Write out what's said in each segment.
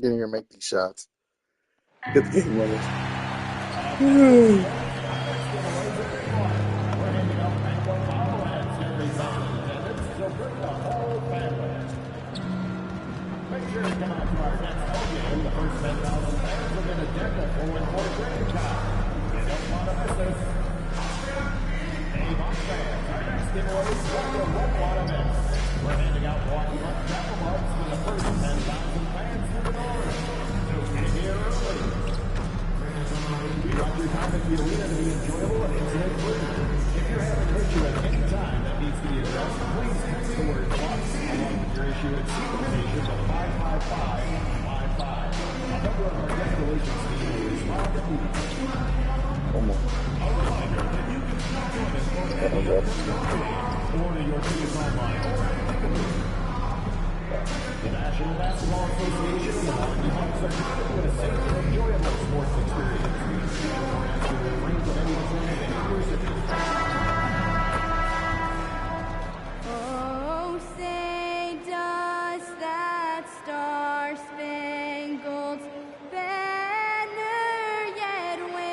Get in here and make these shots. Get the game winners. We're handing out walking up travel mugs for the first 10,000 fans through the door. So get here early. We want your time at the arena to be enjoyable and incident-free. If you're having an issue at any time that needs to be addressed, please text the word plus along with your issue at station to 55555. A member of our guest relations team will respond immediately. One more. A reminder that you can still join us for any of order your tickets online. The National Basketball Association and Hockey Hawks are committed to a safe and enjoyable sports experience. Ask you to bring from any university. Oh, say does that star-spangled banner yet wave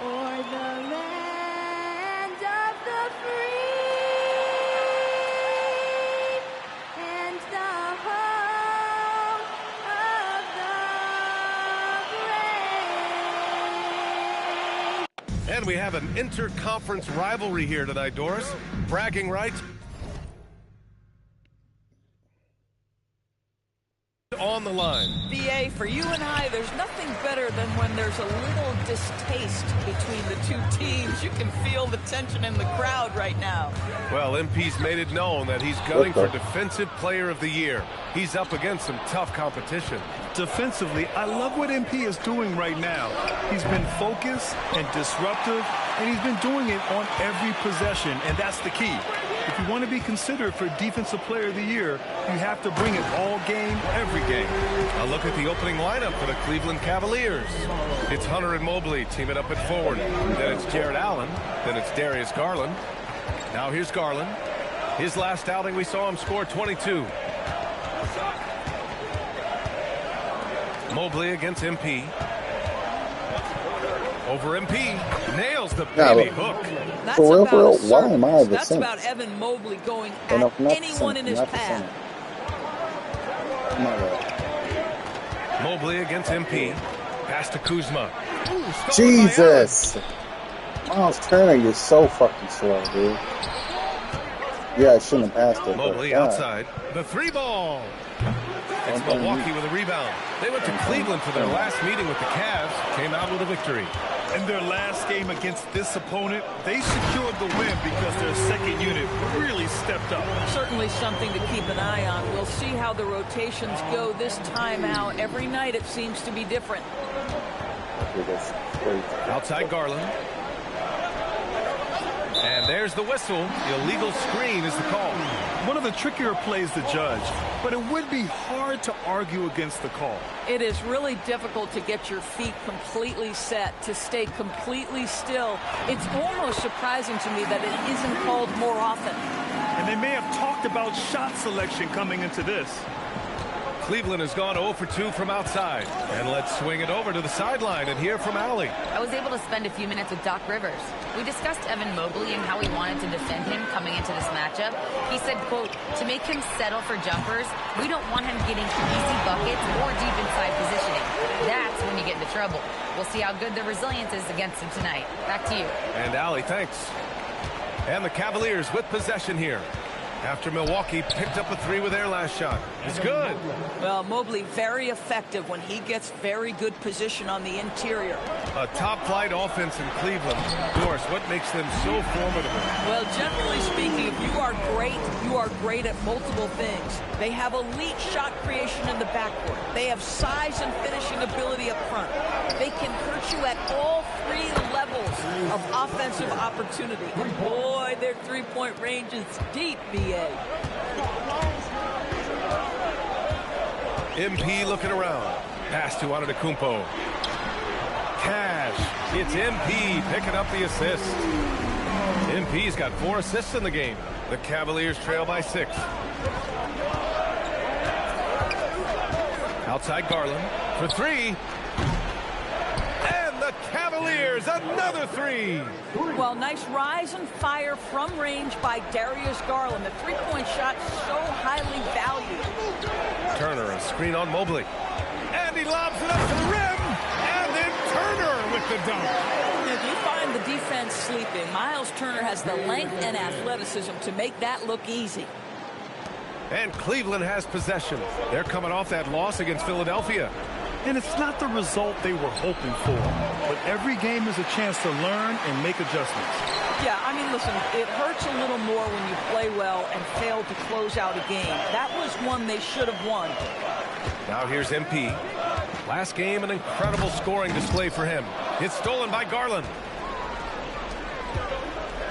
o'er the land of the free and the home of the brave. And we have an interconference rivalry here tonight, Doris. Bragging rights on the line. BA, for you and I, there's nothing better than when there's a little distaste between the two teams. You can feel the tension in the crowd right now. Well, MP's made it known that he's gunning for Defensive Player of the Year. He's up against some tough competition. Defensively, I love what MP is doing right now. He's been focused and disruptive, and he's been doing it on every possession, and that's the key. If you want to be considered for Defensive Player of the Year, you have to bring it all game, every game. A look at the opening lineup for the Cleveland Cavaliers. It's Hunter and Mobley teaming up at forward. Then it's Jared Allen. Then it's Darius Garland. Now here's Garland. His last outing, we saw him score 22. Mobley against MP. Over MP. Nails the baby hook. That's For real, about why am I the That's Saints? about Evan Mobley going And at not anyone in his not the path. Saints. Not right. Mobley against MP. Pass to Kuzma. Ooh, stolen by Jesus! Miles Turner, you're so fucking slow, dude. Yeah, I shouldn't have passed it. Mobley but, outside. The three ball. It's Milwaukee with a rebound. They went to Cleveland for their last meeting with the Cavs. Came out with a victory. In their last game against this opponent, they secured the win because their second unit really stepped up. Certainly something to keep an eye on. We'll see how the rotations go this time out. Every night it seems to be different. Outside Garland. And there's the whistle. Illegal screen is the call. One of the trickier plays to judge, but it would be hard to argue against the call. It is really difficult to get your feet completely set, to stay completely still. It's almost surprising to me that it isn't called more often. And they may have talked about shot selection coming into this. Cleveland has gone 0 for 2 from outside. And let's swing it over to the sideline and hear from Allie. I was able to spend a few minutes with Doc Rivers. We discussed Evan Mobley and how he wanted to defend him coming into this matchup. He said, quote, to make him settle for jumpers, we don't want him getting easy buckets or deep inside positioning. That's when you get into trouble. We'll see how good the resilience is against him tonight. Back to you. And Allie, thanks. And the Cavaliers with possession here. After Milwaukee picked up a three with their last shot. It's good. Well, Mobley very effective when he gets very good position on the interior. A top-flight offense in Cleveland. Doris, what makes them so formidable? Well, generally speaking, if you are great at multiple things. They have elite shot creation in the backcourt. They have size and finishing ability up front. They can hurt you at all three levels of offensive opportunity. And boy, their three-point range is deep, BA. MP looking around. Pass to Antetokounmpo. Cash. It's MP picking up the assist. MP's got 4 assists in the game. The Cavaliers trail by 6. Outside Garland for three. And the Cavaliers, another three. Well, nice rise and fire from range by Darius Garland. The three-point shot so highly valued. Turner, a screen on Mobley. And he lobs it up to the rim. And then Turner with the dunk. If you find the defense sleeping, Miles Turner has the length and athleticism to make that look easy. And Cleveland has possession. They're coming off that loss against Philadelphia. And it's not the result they were hoping for. But every game is a chance to learn and make adjustments. Yeah, I mean, listen, it hurts a little more when you play well and fail to close out a game. That was one they should have won. Now here's MP. Last game, an incredible scoring display for him. It's stolen by Garland.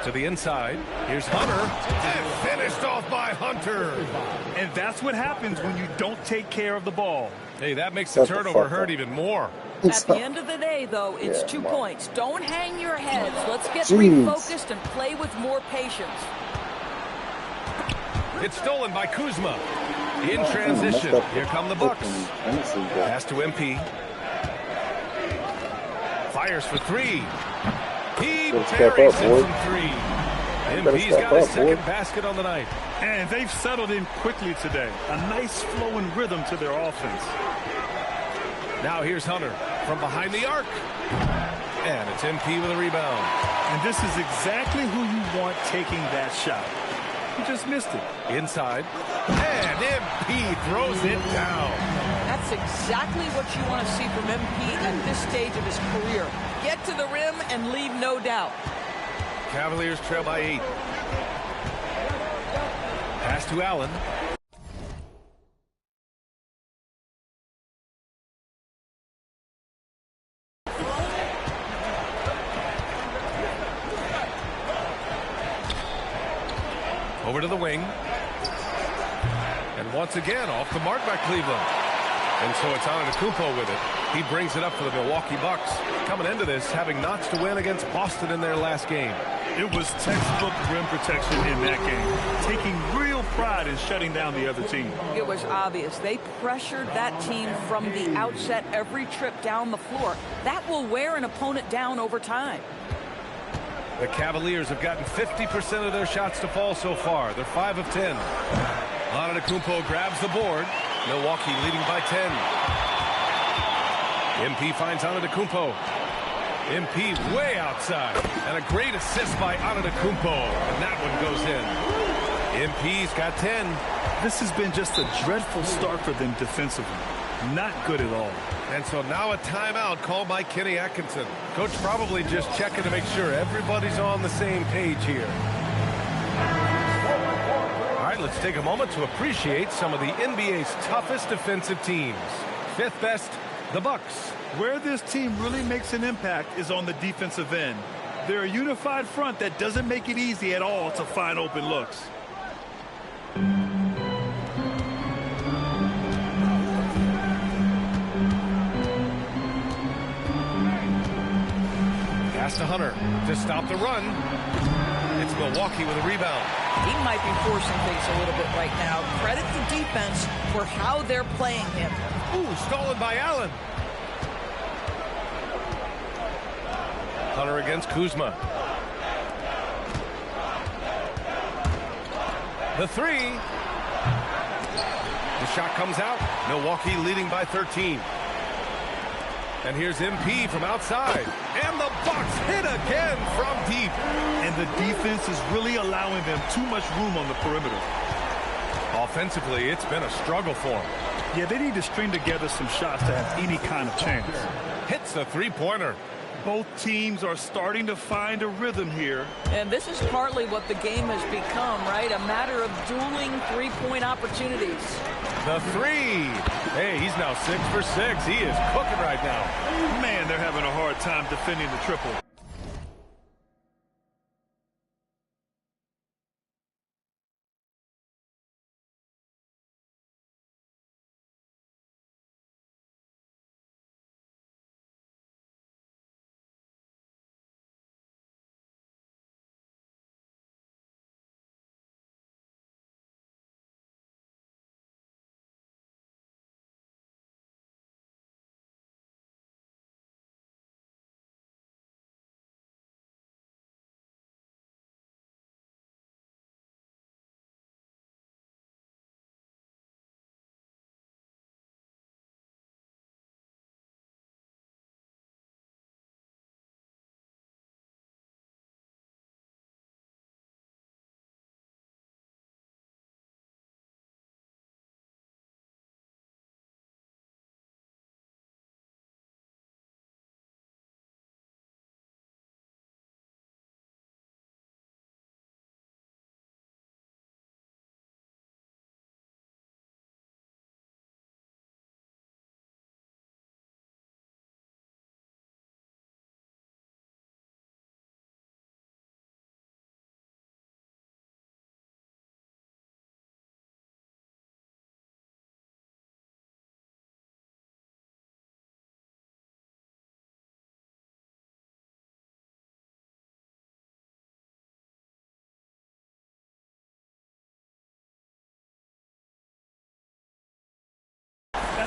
To the inside. Here's Hunter. And finished off by Hunter. And that's what happens when you don't take care of the ball. Hey, that makes the turnover hurt even more. At the end of the day, though, it's 2 points. Don't hang your heads. Let's get Jeez. refocused and play with more patience. It's stolen by Kuzma. In transition. Here come the Bucks. Pass to MP. Fires for three. He buries it from three. MP's got his second basket on the night. And they've settled in quickly today. A nice flowing rhythm to their offense. Now here's Hunter from behind the arc. And it's MP with a rebound. And this is exactly who you want taking that shot. He just missed it. Inside. And MP throws it down. That's exactly what you want to see from MP at this stage of his career. Get to the rim and leave no doubt. Cavaliers trail by 8. Pass to Allen. Over to the wing. And once again, off the mark by Cleveland. And so it's Antetokounmpo with it. He brings it up for the Milwaukee Bucks. Coming into this, having notched a win against Boston in their last game. It was textbook rim protection in that game. Taking real pride in shutting down the other team. It was obvious. They pressured that team from the outset every trip down the floor. That will wear an opponent down over time. The Cavaliers have gotten 50% of their shots to fall so far. They're 5 of 10. Antetokounmpo grabs the board. Milwaukee leading by 10. MP finds Antetokounmpo. MP way outside. And a great assist by Antetokounmpo. And that one goes in. MP's got 10. This has been just a dreadful start for them defensively. Not good at all. And so now a timeout called by Kenny Atkinson. Coach probably just checking to make sure everybody's on the same page here. All right, let's take a moment to appreciate some of the NBA's toughest defensive teams. 5th best, the Bucks. Where this team really makes an impact is on the defensive end. They're a unified front that doesn't make it easy at all to find open looks. Pass to Hunter to stop the run. It's Milwaukee with a rebound. He might be forcing things a little bit right now. Credit the defense for how they're playing him. Ooh, stolen by Allen. Hunter against Kuzma. The three. The shot comes out. Milwaukee leading by 13. And here's MP from outside. And the Bucks hit again from deep. And the defense is really allowing them too much room on the perimeter. Offensively, it's been a struggle for them. Yeah, they need to string together some shots to have any kind of chance. Hits the three-pointer. Both teams are starting to find a rhythm here. And this is partly what the game has become, right? A matter of dueling three-point opportunities. The three. Hey, he's now 6 for 6. He is cooking right now. Man, they're having a hard time defending the triple.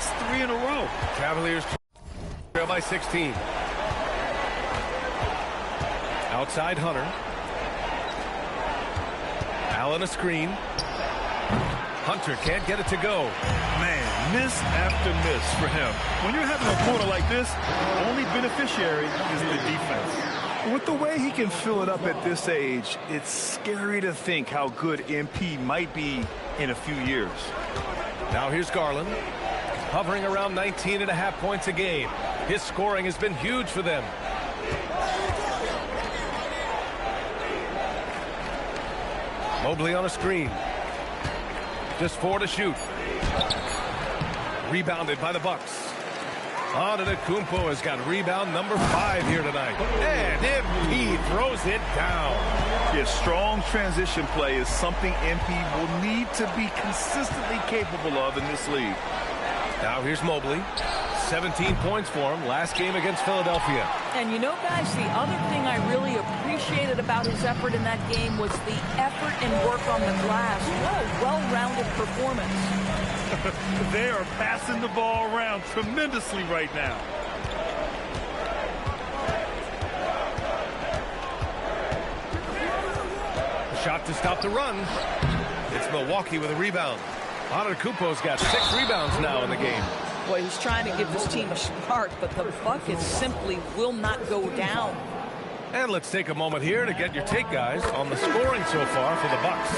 last 3 in a row. Cavaliers trail by 16. Outside Hunter. Allen a screen. Hunter can't get it to go. Man, miss after miss for him. When you're having a quarter like this, the only beneficiary is the defense. With the way he can fill it up at this age, it's scary to think how good MP might be in a few years. Now here's Garland, hovering around 19.5 points a game. His scoring has been huge for them. Mobley on a screen. Just 4 to shoot. Rebounded by the Bucks. Antetokounmpo has got rebound number 5 here tonight. And MP throws it down. Yeah, strong transition play is something MP will need to be consistently capable of in this league. Now here's Mobley. 17 points for him last game against Philadelphia. And you know, guys, the other thing I really appreciated about his effort in that game was the effort and work on the glass. What a well-rounded performance. They are passing the ball around tremendously right now. Shot to stop the run. It's Milwaukee with a rebound. Antetokounmpo's got 6 rebounds now in the game. Boy, he's trying to give this team a spark, but the buckets simply will not go down. And let's take a moment here to get your take, guys, on the scoring so far for the Bucks.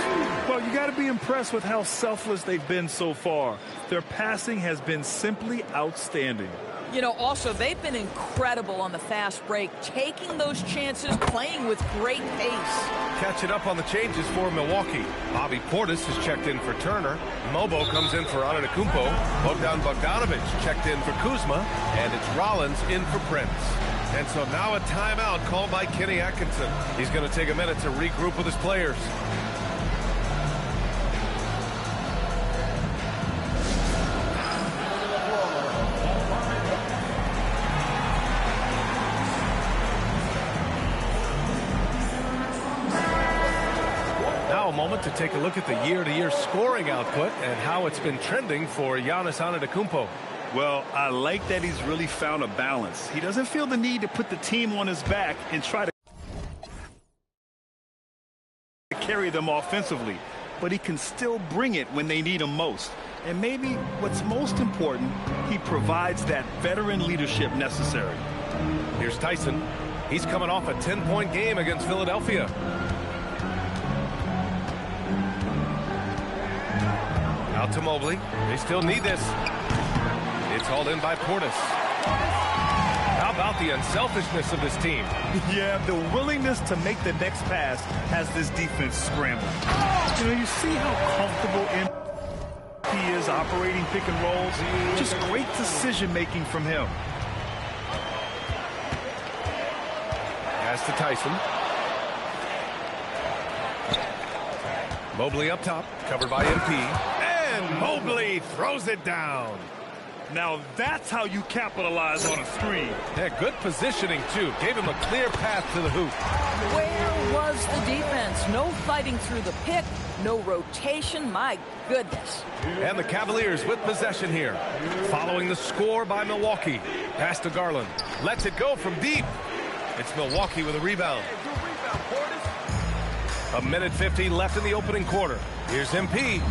Well, you got to be impressed with how selfless they've been so far. Their passing has been simply outstanding. You know, also, they've been incredible on the fast break, taking those chances, playing with great pace. Catching up on the changes for Milwaukee. Bobby Portis has checked in for Turner. Mobo comes in for Antetokounmpo. Bogdan Bogdanovic checked in for Kuzma. And it's Rollins in for Prince. And so now a timeout called by Kenny Atkinson. He's going to take a minute to regroup with his players. Now a moment to take a look at the year-to-year scoring output and how it's been trending for Giannis Antetokounmpo. Well, I like that he's really found a balance. He doesn't feel the need to put the team on his back and try to carry them offensively, but he can still bring it when they need him most. And maybe what's most important, he provides that veteran leadership necessary. Here's Tyson. He's coming off a 10-point game against Philadelphia. Out to Mobley. They still need this. It's hauled in by Portis. How about the unselfishness of this team? Yeah, the willingness to make the next pass has this defense scrambling. You know, you see how comfortable he is operating pick and rolls. Just great decision-making from him. Pass to Tyson. Mobley up top, covered by MP. And Mobley throws it down. Now that's how you capitalize on a screen. Yeah, good positioning, too. Gave him a clear path to the hoop. Where was the defense? No fighting through the pick, no rotation. My goodness. And the Cavaliers with possession here. Following the score by Milwaukee. Pass to Garland. Lets it go from deep. It's Milwaukee with a rebound. 1:50 left in the opening quarter. Here's MP.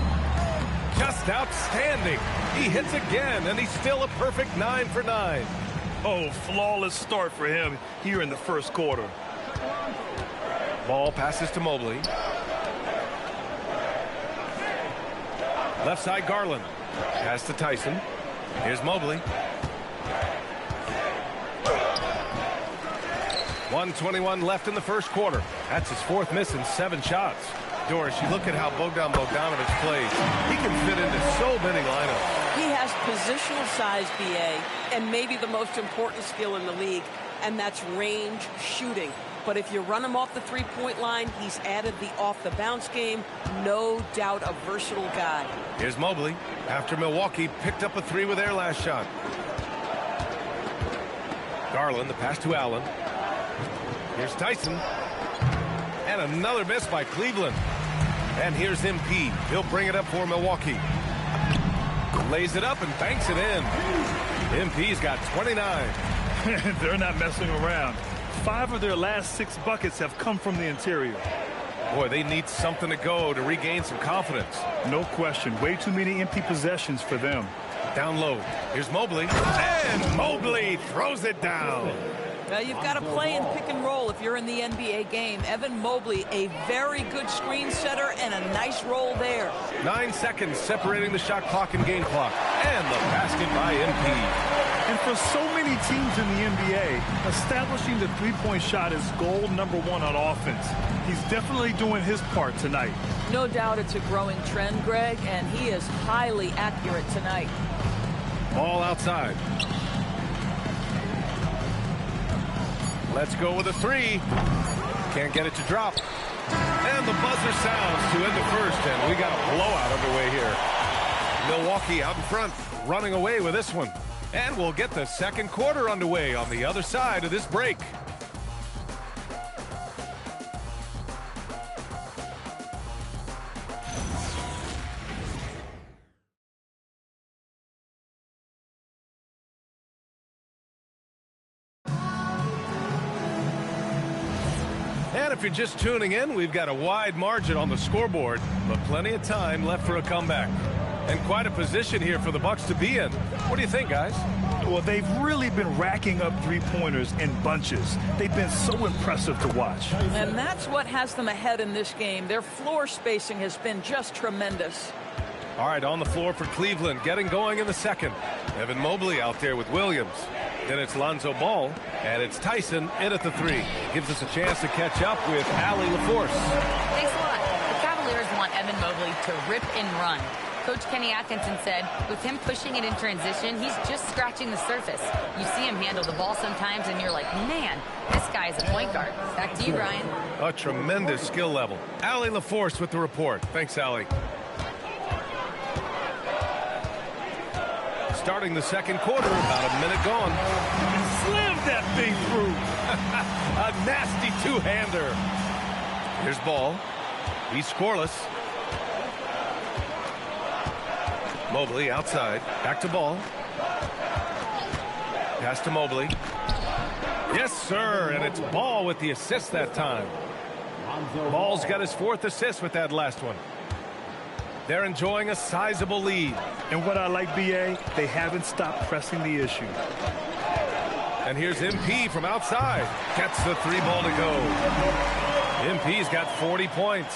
Just outstanding. He hits again, and he's still a perfect 9 for 9. Oh, flawless start for him here in the first quarter. Ball passes to Mobley. Left side Garland. Pass to Tyson. Here's Mobley. 1:21 left in the first quarter. That's his 4th miss in 7 shots. Doris, you look at how Bogdan Bogdanovic plays. He can fit into so many lineups. He has positional size, BA, and maybe the most important skill in the league, and that's range shooting. But if you run him off the three-point line, he's added the off-the-bounce game. No doubt a versatile guy. Here's Mobley. After Milwaukee picked up a 3 with their last shot. Garland, the pass to Allen. Here's Tyson. And another miss by Cleveland. And here's MP. He'll bring it up for Milwaukee. Lays it up and banks it in. MP's got 29. They're not messing around. 5 of their last 6 buckets have come from the interior. Boy, they need something to go to regain some confidence. No question. Way too many empty possessions for them. Down low. Here's Mobley. And Mobley throws it down. Now you've got to play in pick and roll if you're in the NBA game. Evan Mobley, a very good screen setter and a nice roll there. 9 seconds separating the shot clock and game clock. And the basket by MP. And for so many teams in the NBA, establishing the three-point shot is goal #1 on offense. He's definitely doing his part tonight. No doubt it's a growing trend, Greg, and he is highly accurate tonight. Ball outside. Let's go with a 3. Can't get it to drop. And the buzzer sounds to end the first, and we got a blowout underway here. Milwaukee out in front, running away with this one. And we'll get the second quarter underway on the other side of this break. And if you're just tuning in, we've got a wide margin on the scoreboard, but plenty of time left for a comeback. And quite a position here for the Bucks to be in. What do you think, guys? Well, they've really been racking up three-pointers in bunches. They've been so impressive to watch. And that's what has them ahead in this game. Their floor spacing has been just tremendous. All right, on the floor for Cleveland, getting going in the second. Evan Mobley out there with Williams. Then it's Lonzo Ball, and it's Tyson in at the 3. Gives us a chance to catch up with Allie LaForce. Thanks a lot. The Cavaliers want Evan Mobley to rip and run. Coach Kenny Atkinson said, with him pushing it in transition, he's just scratching the surface. You see him handle the ball sometimes, and you're like, man, this guy is a point guard. Back to you, Brian. A tremendous skill level. Allie LaForce with the report. Thanks, Allie. Starting the second quarter, about a minute gone. Slammed that thing through. A nasty two-hander. Here's Ball. He's scoreless. Mobley outside. Back to Ball. Pass to Mobley. Yes, sir. And it's Ball with the assist that time. Ball's got his 4th assist with that last one. They're enjoying a sizable lead. And what I like, B.A., they haven't stopped pressing the issue. And here's MP from outside. Gets the 3 ball to go. MP's got 40 points.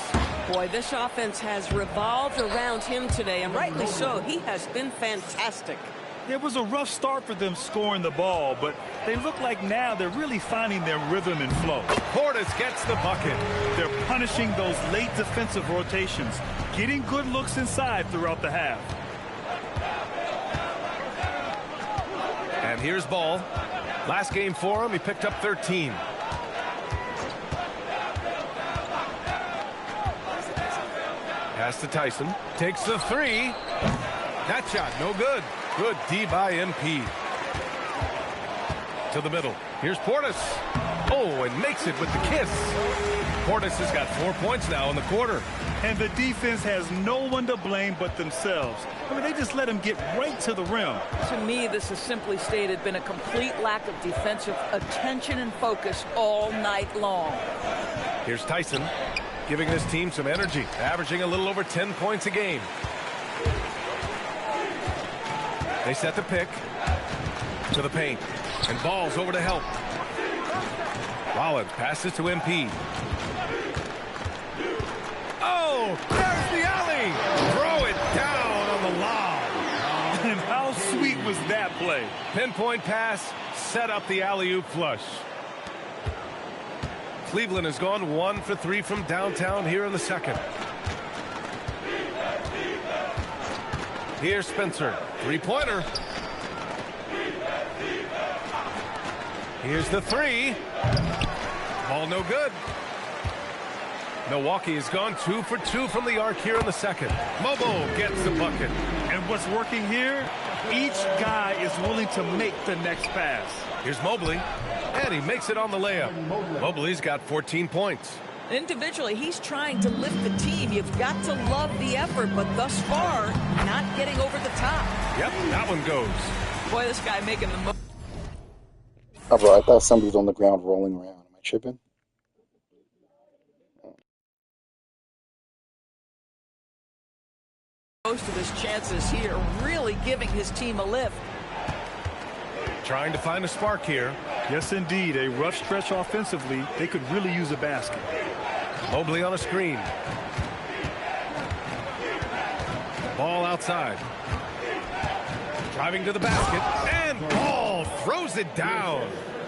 Boy, this offense has revolved around him today, and rightly so. He has been fantastic. It was a rough start for them scoring the ball, but they look like now they're really finding their rhythm and flow. Portis gets the bucket. They're punishing those late defensive rotations, getting good looks inside throughout the half. And here's Ball. Last game for him, he picked up 13. Pass to Tyson. Takes the 3. That shot, no good. Good D by MP. To the middle. Here's Portis. Oh, and makes it with the kiss. Portis has got 4 points now in the quarter. And the defense has no one to blame but themselves. I mean, they just let him get right to the rim. To me, this has simply stated been a complete lack of defensive attention and focus all night long. Here's Tyson, giving this team some energy, averaging a little over 10 points a game. They set the pick to the paint, and Ball's over to help. Rollins passes to MP. Oh, there's the alley. Throw it down on the lob. And how sweet was that play? Pinpoint pass, set up the alley-oop flush. Cleveland has gone 1 for 3 from downtown here in the second. Here's Spencer. 3-pointer. Here's the 3. Ball no good. Milwaukee has gone 2 for 2 from the arc here in the second. Mobo gets the bucket. And what's working here, each guy is willing to make the next pass. Here's Mobley, and he makes it on the layup. Mobley's got 14 points. Individually, he's trying to lift the team. You've got to love the effort, but thus far, not getting over the top. Yep, that one goes. Boy, this guy making the most. Oh, bro, I thought somebody was on the ground rolling around. Am I tripping? Most of his chances here, really giving his team a lift. Trying to find a spark here. Yes, indeed. A rough stretch offensively. They could really use a basket. Mobley on a screen. Ball outside. Driving to the basket. And Ball throws it down.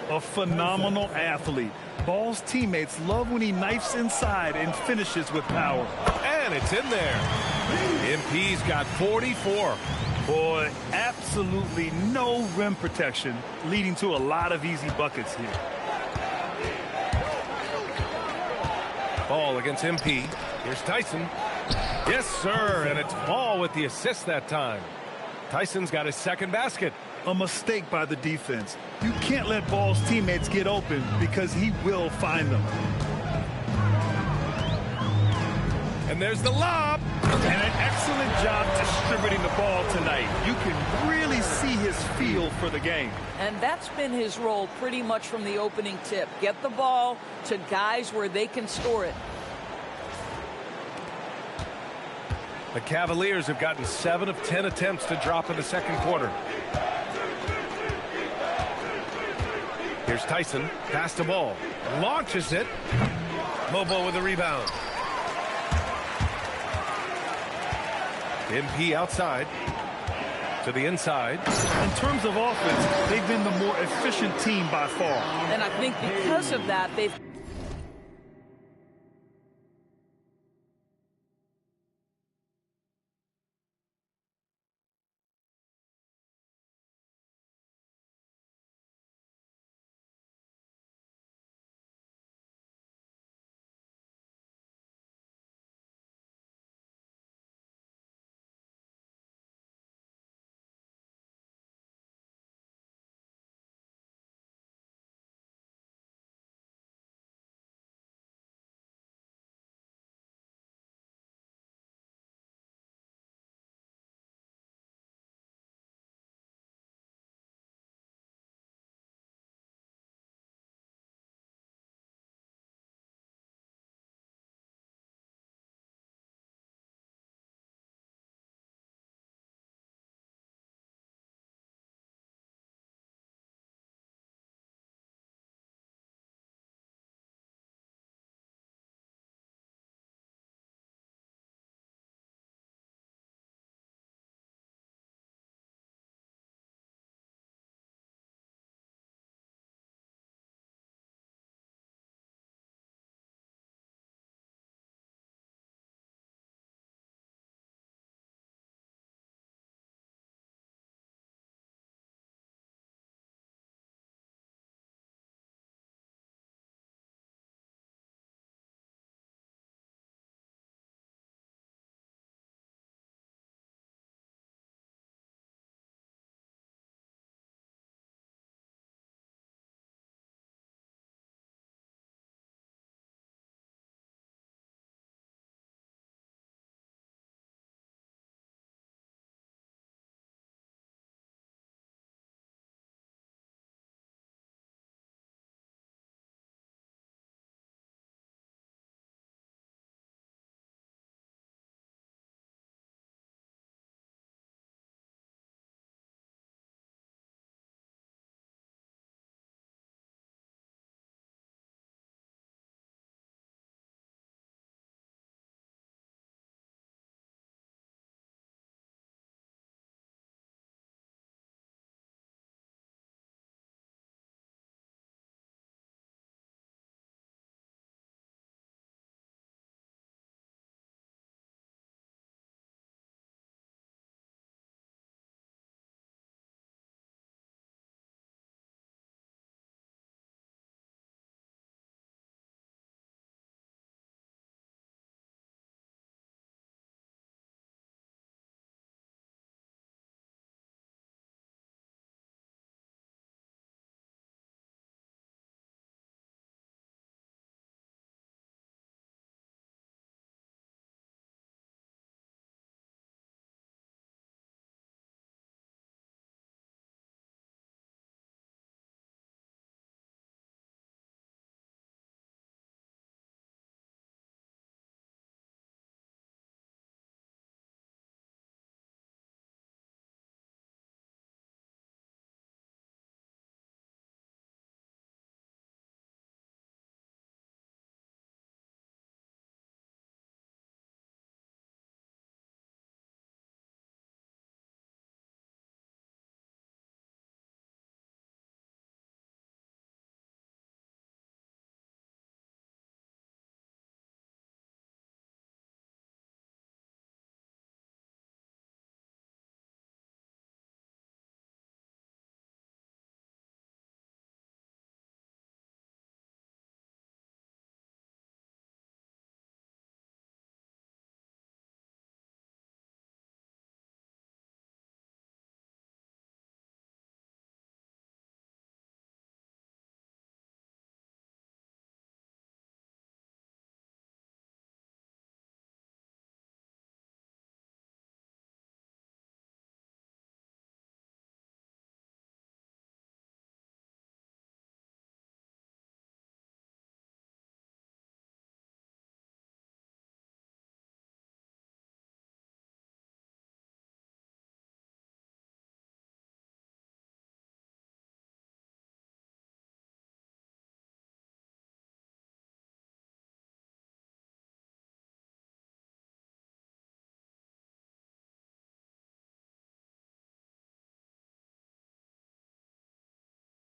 A phenomenal athlete. Ball's teammates love when he knifes inside and finishes with power. And it's in there. MP's got 44. Boy, absolutely no rim protection, leading to a lot of easy buckets here. Ball against MP. Here's Tyson. Yes, sir. And it's Ball with the assist that time. Tyson's got his second basket. A mistake by the defense. You can't let Ball's teammates get open because he will find them. And there's the lob. And an excellent job distributing the ball tonight. You can really see his feel for the game. And that's been his role pretty much from the opening tip. Get the ball to guys where they can score it. The Cavaliers have gotten 7 of 10 attempts to drop in the second quarter. Here's Tyson. Pass the ball. Launches it. Mobo with the rebound. MP outside. To the inside. In terms of offense, they've been the more efficient team by far. And I think because of that, they've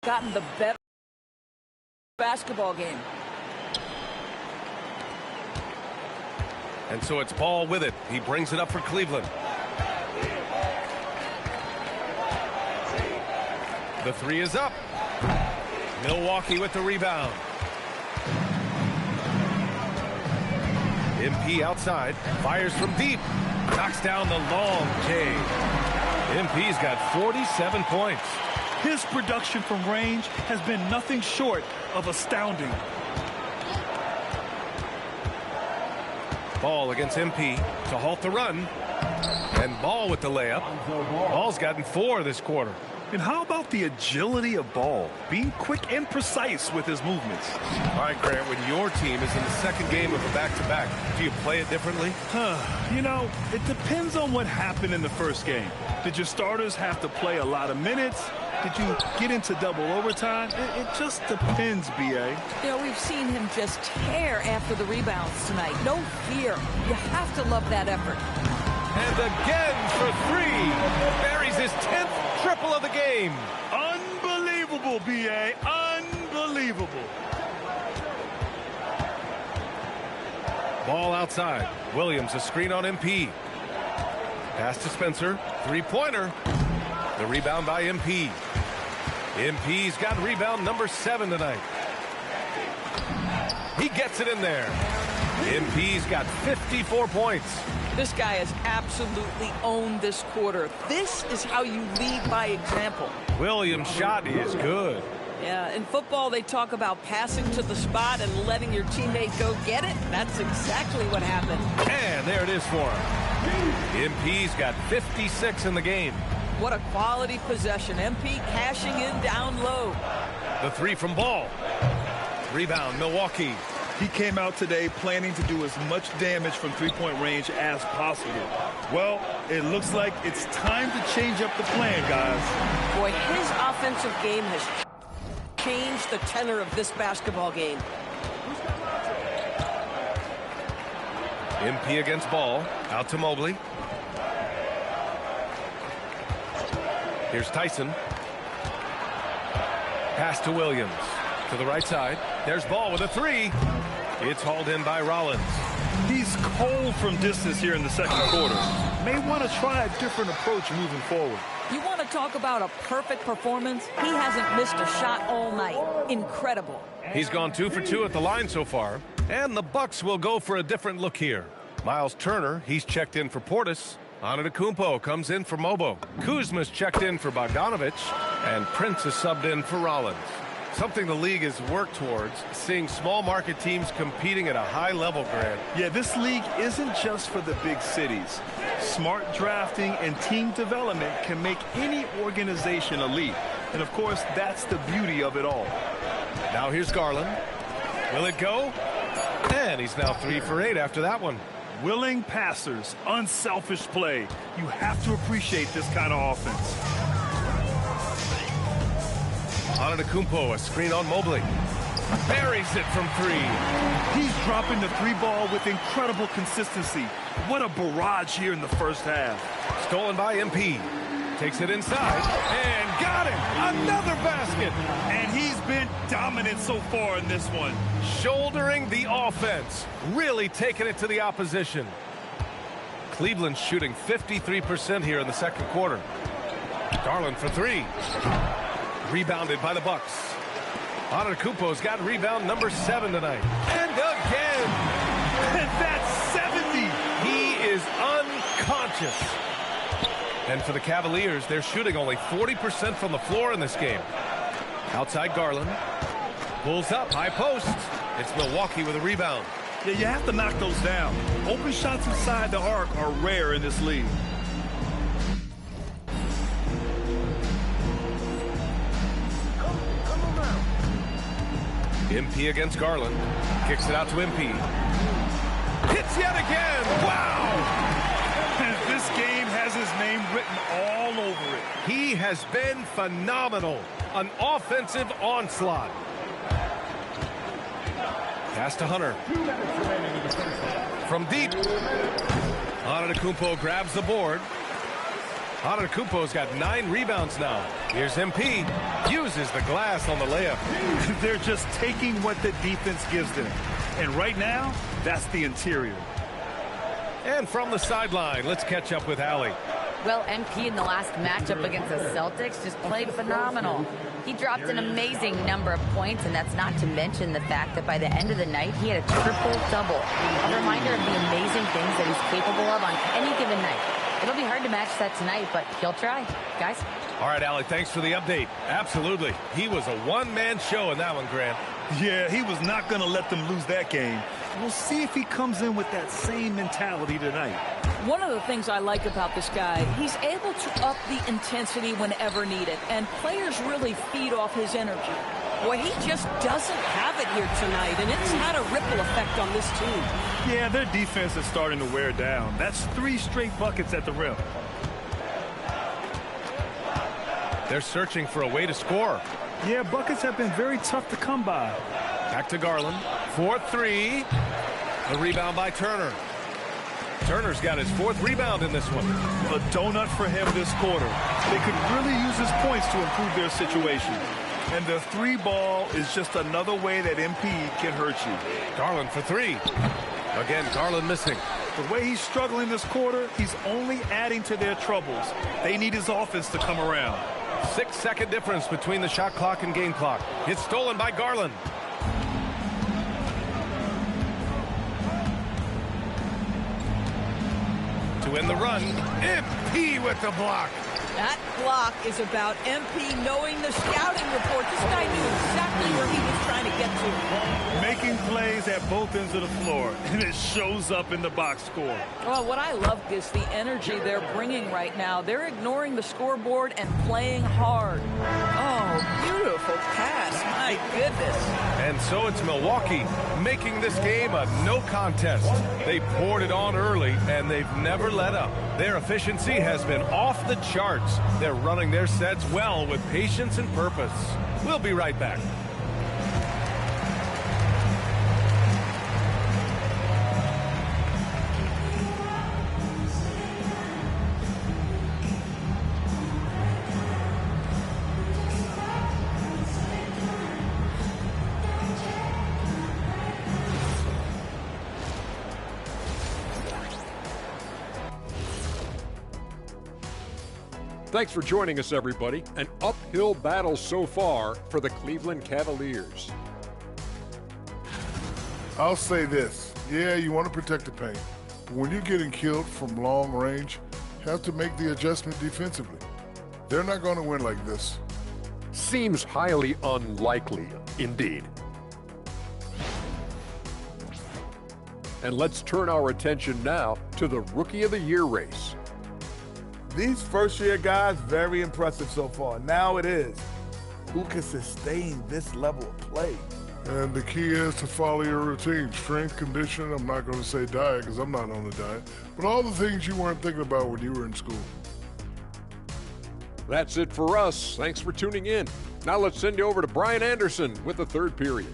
gotten the better basketball game. And so it's Ball with it. He brings it up for Cleveland. The three is up. Milwaukee with the rebound. MP outside. Fires from deep. Knocks down the long J. MP's got 47 points. His production from range has been nothing short of astounding. Ball against MP to halt the run. And Ball with the layup. Ball's gotten 4 this quarter. And how about the agility of Ball, being quick and precise with his movements? All right, Grant, when your team is in the second game of a back-to-back, do you play it differently? You know, it depends on what happened in the first game. Did your starters have to play a lot of minutes? Did you get into double overtime? It just depends, B.A. You know, we've seen him just tear after the rebounds tonight. No fear. You have to love that effort. And again for 3. Buries his 10th triple of the game. Unbelievable, B.A. Unbelievable. Ball outside. Williams, a screen on MP. Pass to Spencer. Three-pointer. The rebound by MP. MP's got rebound number 7 tonight. He gets it in there. MP's got 54 points. This guy has absolutely owned this quarter. This is how you lead by example. Williams' shot is good. Yeah, in football, they talk about passing to the spot and letting your teammate go get it. That's exactly what happened. And there it is for him. MP's got 56 in the game. What a quality possession. MP cashing in down low. The 3 from Ball. Rebound, Milwaukee. He came out today planning to do as much damage from three-point range as possible. Well, it looks like it's time to change up the plan, guys. Boy, his offensive game has changed the tenor of this basketball game. MP against Ball. Out to Mobley. Here's Tyson. Pass to Williams. To the right side. There's Ball with a 3. It's hauled in by Rollins. He's cold from distance here in the second quarter. May want to try a different approach moving forward. You want to talk about a perfect performance? He hasn't missed a shot all night. Incredible. He's gone 2 for 2 at the line so far. And the Bucks will go for a different look here. Miles Turner, he's checked in for Portis. Antetokounmpo comes in for Mobo. Kuzma's checked in for Bogdanovich. And Prince is subbed in for Rollins. Something the league has worked towards, seeing small market teams competing at a high level, Grant. Yeah, this league isn't just for the big cities. Smart drafting and team development can make any organization elite. And of course, that's the beauty of it all. Now here's Garland. Will it go? And he's now 3 for 8 after that one. Willing passers, unselfish play. You have to appreciate this kind of offense. Antetokounmpo, a screen on Mobley. Buries it from 3. He's dropping the 3 ball with incredible consistency. What a barrage here in the first half. Stolen by MP. Takes it inside and got it. Another basket. And he's been dominant so far in this one. Shouldering the offense. Really taking it to the opposition. Cleveland's shooting 53% here in the second quarter. Garland for 3. Rebounded by the Bucks. Antetokounmpo's got rebound number 7 tonight. And again. And that's 70. He is unconscious. And for the Cavaliers, they're shooting only 40% from the floor in this game. Outside Garland. Pulls up, high post. It's Milwaukee with a rebound. Yeah, you have to knock those down. Open shots inside the arc are rare in this league. MP against Garland. Kicks it out to MP. Hits yet again. Wow! This game has his name written all over it. He has been phenomenal. An offensive onslaught. Pass to Hunter. From deep. Antetokounmpo grabs the board. Antetokounmpo's got 9 rebounds now. Here's MP. Uses the glass on the layup. They're just taking what the defense gives them. And right now, that's the interior. And from the sideline, let's catch up with Allie. Well, MP in the last matchup against the Celtics just played phenomenal. He dropped an amazing number of points, and that's not to mention the fact that by the end of the night, he had a triple-double. A reminder of the amazing things that he's capable of on any given night. It'll be hard to match that tonight, but he'll try. Guys? All right, Allie, thanks for the update. Absolutely. He was a one-man show in that one, Grant. Yeah, he was not going to let them lose that game. We'll see if he comes in with that same mentality tonight. One of the things I like about this guy, he's able to up the intensity whenever needed, and players really feed off his energy. Boy, he just doesn't have it here tonight, and it's had a ripple effect on this team. Yeah, their defense is starting to wear down. That's 3 straight buckets at the rim. They're searching for a way to score. Yeah, buckets have been very tough to come by. Back to Garland. 4-3. The rebound by Turner. Turner's got his 4th rebound in this one. A donut for him this quarter. They could really use his points to improve their situation. And the 3 ball is just another way that MP can hurt you. Garland for 3. Again, Garland missing. The way he's struggling this quarter, he's only adding to their troubles. They need his offense to come around. 6-second difference between the shot clock and game clock. It's stolen by Garland. To win the run, MP with the block. That block is about MP knowing the scouting report. This guy knew exactly where he was trying to get to. Making plays at both ends of the floor, and it shows up in the box score. Well, what I love is the energy they're bringing right now. They're ignoring the scoreboard and playing hard. Oh, beautiful pass. My goodness. And so it's Milwaukee making this game a no contest. They poured it on early, and they've never let up. Their efficiency has been off the charts. They're running their sets well with patience and purpose. We'll be right back. Thanks for joining us, everybody. An uphill battle so far for the Cleveland Cavaliers. I'll say this. Yeah, you want to protect the paint. But when you're getting killed from long range, you have to make the adjustment defensively. They're not going to win like this. Seems highly unlikely, indeed. And let's turn our attention now to the Rookie of the Year race. These first-year guys, very impressive so far. Now it is, who can sustain this level of play? And the key is to follow your routine. Strength, conditioning, I'm not going to say diet because I'm not on the diet, but all the things you weren't thinking about when you were in school. That's it for us. Thanks for tuning in. Now let's send you over to Brian Anderson with the third period.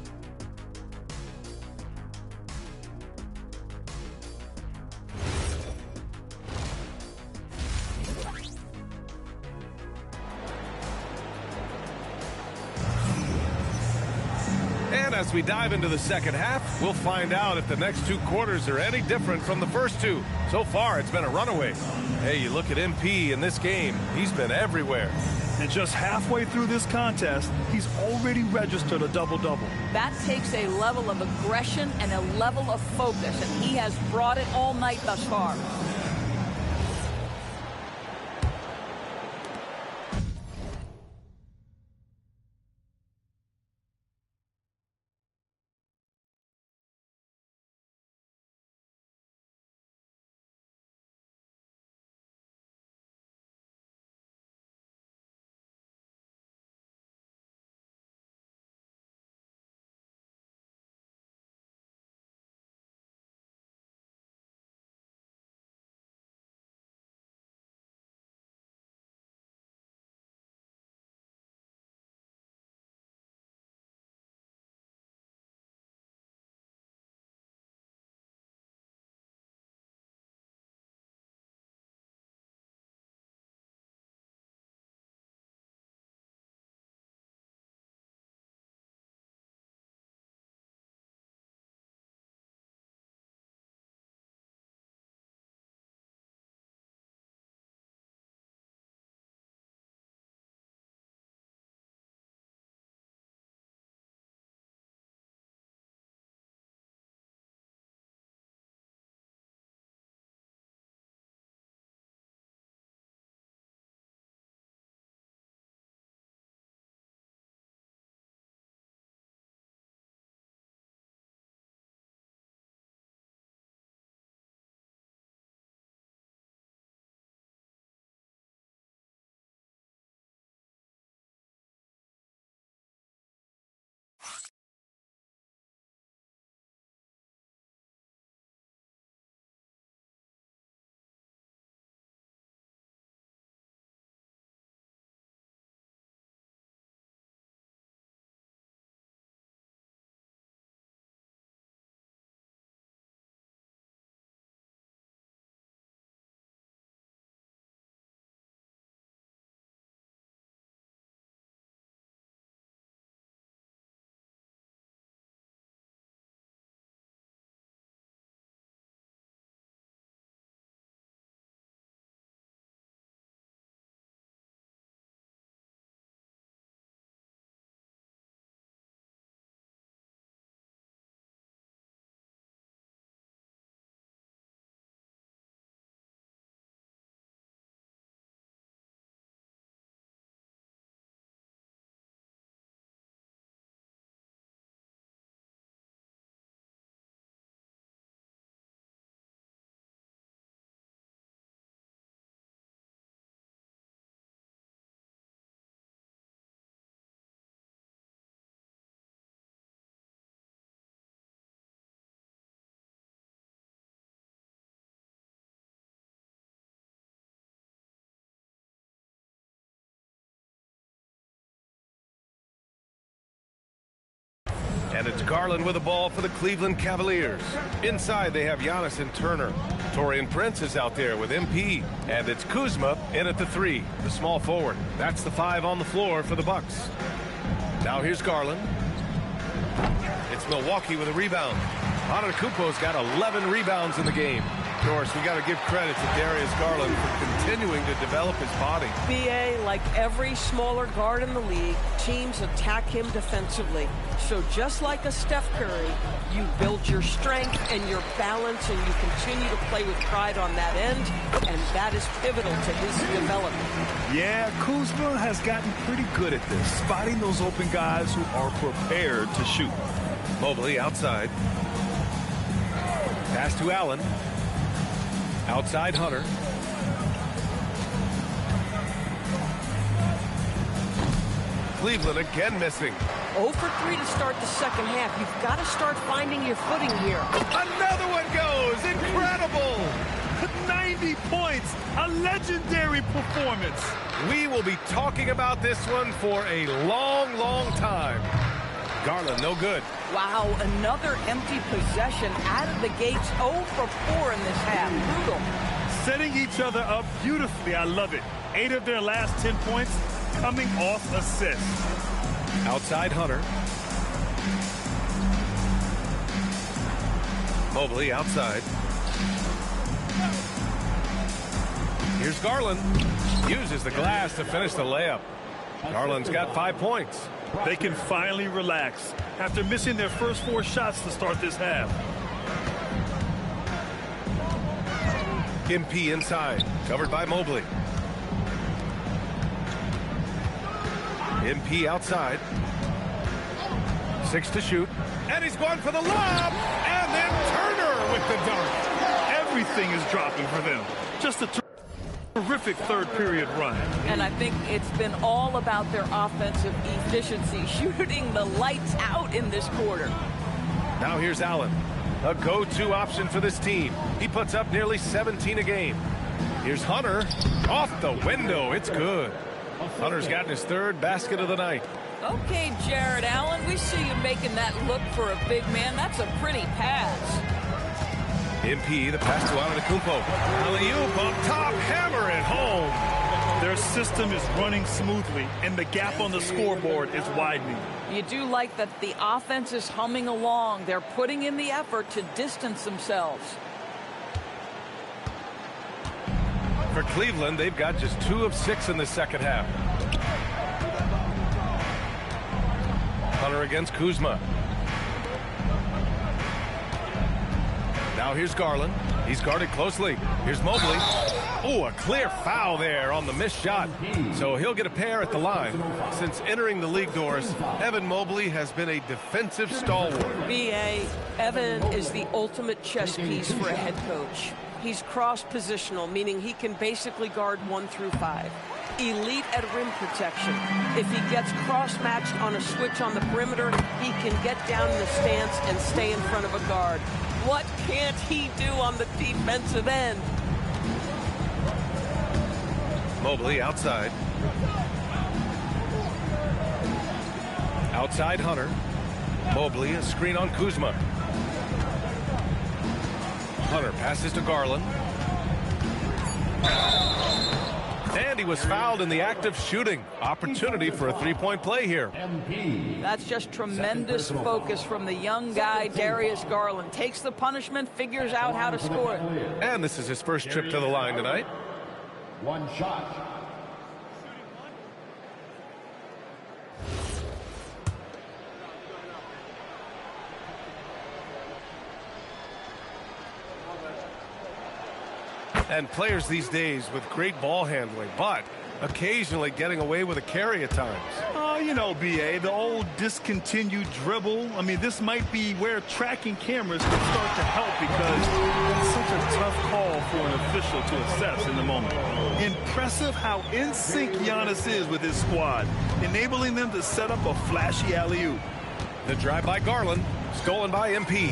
As we dive into the second half, we'll find out if the next 2 quarters are any different from the first 2. So far, it's been a runaway. Hey, you look at MP in this game, he's been everywhere. And just halfway through this contest, he's already registered a double-double. That takes a level of aggression and a level of focus, and he has brought it all night thus far. And it's Garland with the ball for the Cleveland Cavaliers. Inside, they have Giannis and Turner. Taurean Prince is out there with MP. And it's Kuzma in at the 3, the small forward. That's the 5 on the floor for the Bucks. Now here's Garland. It's Milwaukee with a rebound. Antetokounmpo's got 11 rebounds in the game. Of course, we got to give credit to Darius Garland for continuing to develop his body. BA, like every smaller guard in the league, teams attack him defensively. So just like a Steph Curry, you build your strength and your balance, and you continue to play with pride on that end, and that is pivotal to his development. Yeah, Kuzma has gotten pretty good at this, spotting those open guys who are prepared to shoot. Mobley outside. Pass to Allen. Outside Hunter. Cleveland again missing. 0 for 3 to start the second half. You've got to start finding your footing here. Another one goes. Incredible. 90 points. A legendary performance. We will be talking about this one for a long, long time. Garland, no good. Wow, another empty possession out of the gates. 0 for 4 in this half. Brutal. Setting each other up beautifully. I love it. 8 of their last 10 points coming off assists. Outside Hunter. Mobley outside. Here's Garland. Uses the glass to finish the layup. Garland's got 5 points. They can finally relax after missing their first 4 shots to start this half. MP inside, covered by Mobley. MP outside. 6 to shoot. And he's going for the lob. And then Turner with the dunk. Everything is dropping for them. Just a terrific third period run. And I think it's been all about their offensive efficiency, shooting the lights out in this quarter. Now here's Allen, a go-to option for this team. He puts up nearly 17 a game. Here's Hunter, off the window. It's good. Hunter's gotten his 3rd basket of the night. Okay, Jared Allen, we see you making that look for a big man. That's a pretty pass. MP, the pass to Antetokounmpo. Alley-oop up top, hammer it home. Their system is running smoothly, and the gap on the scoreboard is widening. You do like that the offense is humming along. They're putting in the effort to distance themselves. For Cleveland, they've got just 2 of 6 in the second half. Hunter against Kuzma. Now here's Garland. He's guarded closely. Here's Mobley. Oh, a clear foul there on the missed shot. So he'll get a pair at the line. Since entering the league doors, Evan Mobley has been a defensive stalwart. BA, Evan is the ultimate chess piece for a head coach. He's cross-positional, meaning he can basically guard 1 through 5. Elite at rim protection. If he gets cross-matched on a switch on the perimeter, he can get down in the stance and stay in front of a guard. What can't he do on the defensive end? Mobley outside. Outside Hunter. Mobley, a screen on Kuzma. Hunter passes to Garland. And he was fouled in the act of shooting. Opportunity for a 3-point play here. That's just tremendous focus from the young guy, Darius Garland. Takes the punishment, figures out how to score it. And this is his first trip to the line tonight. 1 shot. And players these days with great ball handling, but occasionally getting away with a carry at times. You know, BA, the old discontinued dribble. I mean, this might be where tracking cameras can start to help, because it's such a tough call for an official to assess in the moment. Impressive how in sync Giannis is with his squad, enabling them to set up a flashy alley-oop. The drive by Garland, stolen by MP.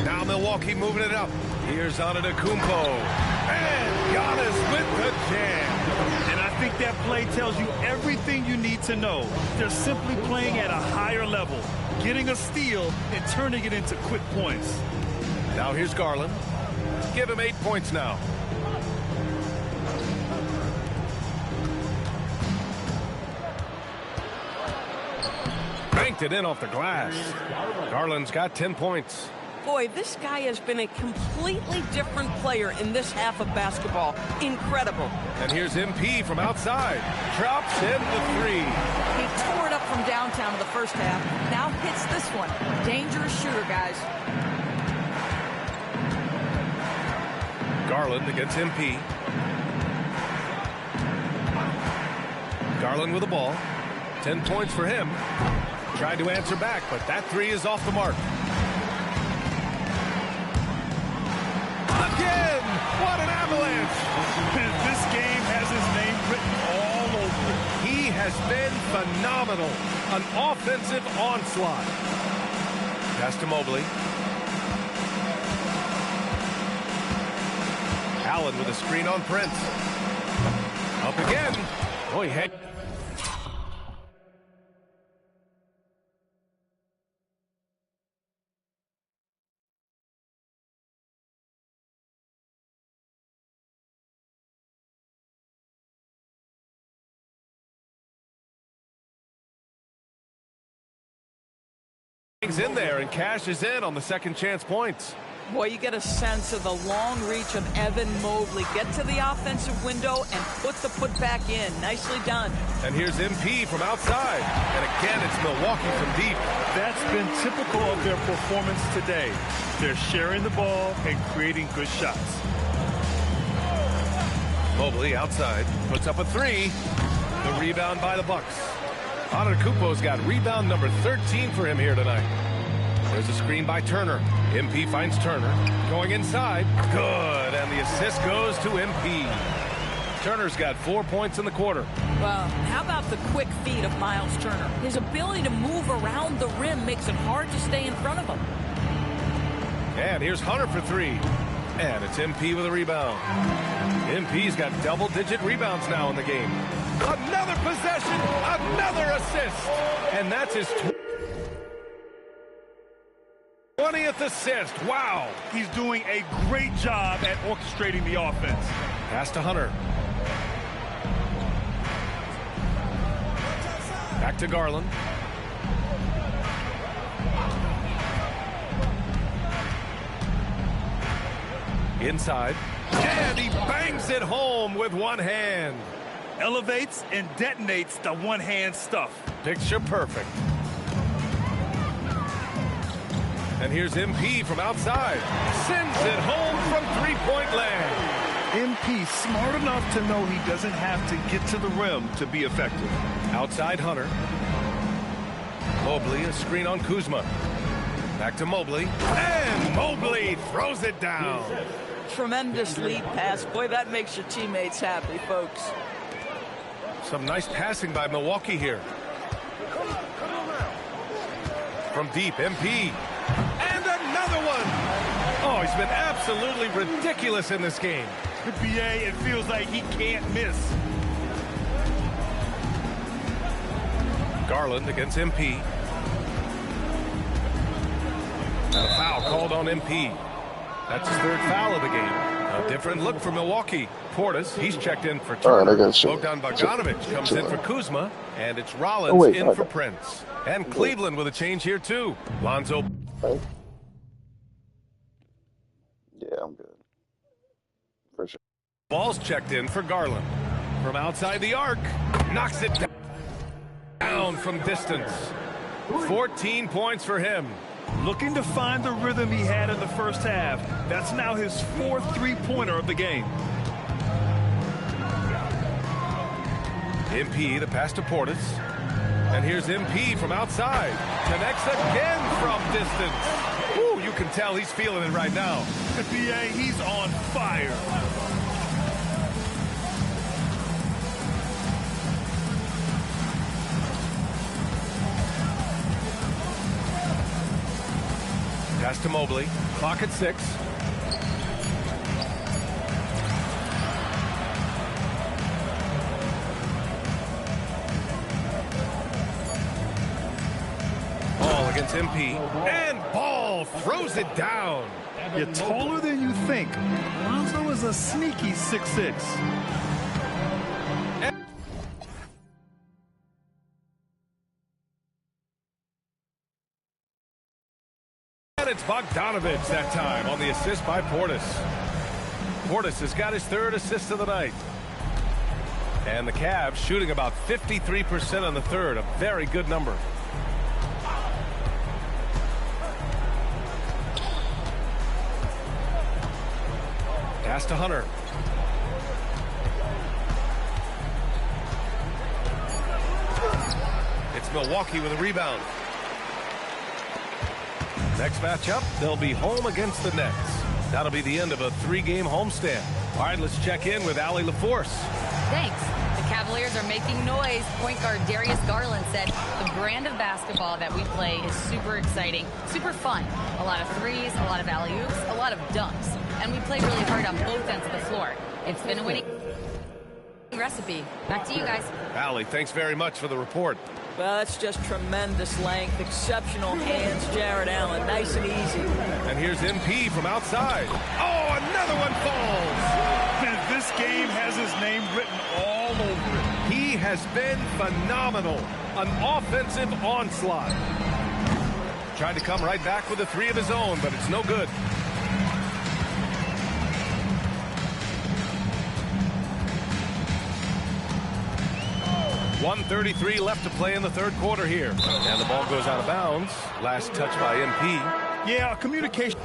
Now Milwaukee moving it up. Here's Antetokounmpo. And Giannis with the jam. And I think that play tells you everything you need to know. They're simply playing at a higher level, getting a steal and turning it into quick points. Now here's Garland. Give him 8 points now. Banked it in off the glass. Garland's got 10 points. Boy, this guy has been a completely different player in this half of basketball. Incredible. And here's MP from outside. Drops in the three. He tore it up from downtown in the first half. Now hits this one. Dangerous shooter, guys. Garland against MP. Garland with the ball. 10 points for him. Tried to answer back, but that three is off the mark. Again! What an avalanche! This game has his name written all over it. He has been phenomenal. An offensive onslaught. Pass to Mobley. Allen with a screen on Prince. Up again. Boy, heck. In there and cashes in on the second chance points. Boy, you get a sense of the long reach of Evan Mobley. Get to the offensive window and put the putback in. Nicely done. And here's MP from outside. And again, it's Milwaukee from deep. That's been typical of their performance today. They're sharing the ball and creating good shots. Mobley outside, puts up a three. The rebound by the Bucks. Antetokounmpo's got rebound number 13 for him here tonight. There's a screen by Turner. MP finds Turner. Going inside. Good. And the assist goes to MP. Turner's got 4 points in the quarter. Well, how about the quick feet of Miles Turner? His ability to move around the rim makes it hard to stay in front of him. And here's Hunter for three. And it's MP with a rebound. MP's got double-digit rebounds now in the game. Another possession, another assist. And that's his 20th assist. Wow. He's doing a great job at orchestrating the offense. Pass to Hunter. Back to Garland. Inside. And he bangs it home with one hand. Elevates and detonates the one-hand stuff. Picture perfect. And here's MP from outside. Sends it home from three-point land. MP smart enough to know he doesn't have to get to the rim to be effective. Outside Hunter. Mobley, a screen on Kuzma. Back to Mobley. And Mobley throws it down. Tremendous lead pass. Boy, that makes your teammates happy, folks. Some nice passing by Milwaukee here. From deep, MP. And another one. Oh, he's been absolutely ridiculous in this game. BA, it feels like he can't miss. Garland against MP. And a foul called on MP. That's his third foul of the game. A different look for Milwaukee. Portis, he's checked in for Turner. Bogdan Bogdanovic comes in for Kuzma. And it's Rollins in for Prince. And Cleveland with a change here, too. Lonzo. Right. Yeah, I'm good. For sure. Ball's checked in for Garland. From outside the arc. Knocks it down from distance. 14 points for him. Looking to find the rhythm he had in the first half. That's now his fourth three-pointer of the game. MP, the pass to Portis. And here's MP from outside. Connects again from distance. Ooh, you can tell he's feeling it right now. BA, he's on fire. Pass to Mobley. Clock at 6. against MP. And Ball throws it down. You're taller than you think. Lonzo is a sneaky 6'6". And it's Bogdanovich that time on the assist by Portis. Portis has got his third assist of the night. And the Cavs shooting about 53% on the third, a very good number. Pass to Hunter. It's Milwaukee with a rebound. Next matchup, they'll be home against the Nets. That'll be the end of a 3-game homestand. All right, let's check in with Allie LaForce. Thanks. The Cavaliers are making noise. Point guard Darius Garland said the brand of basketball that we play is super exciting, super fun. A lot of threes, a lot of alley-oops, a lot of dunks. And we play really hard on both ends of the floor. It's been a winning recipe. Back to you guys. Allie, thanks very much for the report. Well, that's just tremendous length, exceptional hands, Jared Allen. Nice and easy. And here's MP from outside. Oh, another one falls. And this game has his name written all over it. He has been phenomenal. An offensive onslaught. Tried to come right back with a three of his own, but it's no good. .133 left to play in the third quarter here. And the ball goes out of bounds. Last touch by MP. Yeah, communication.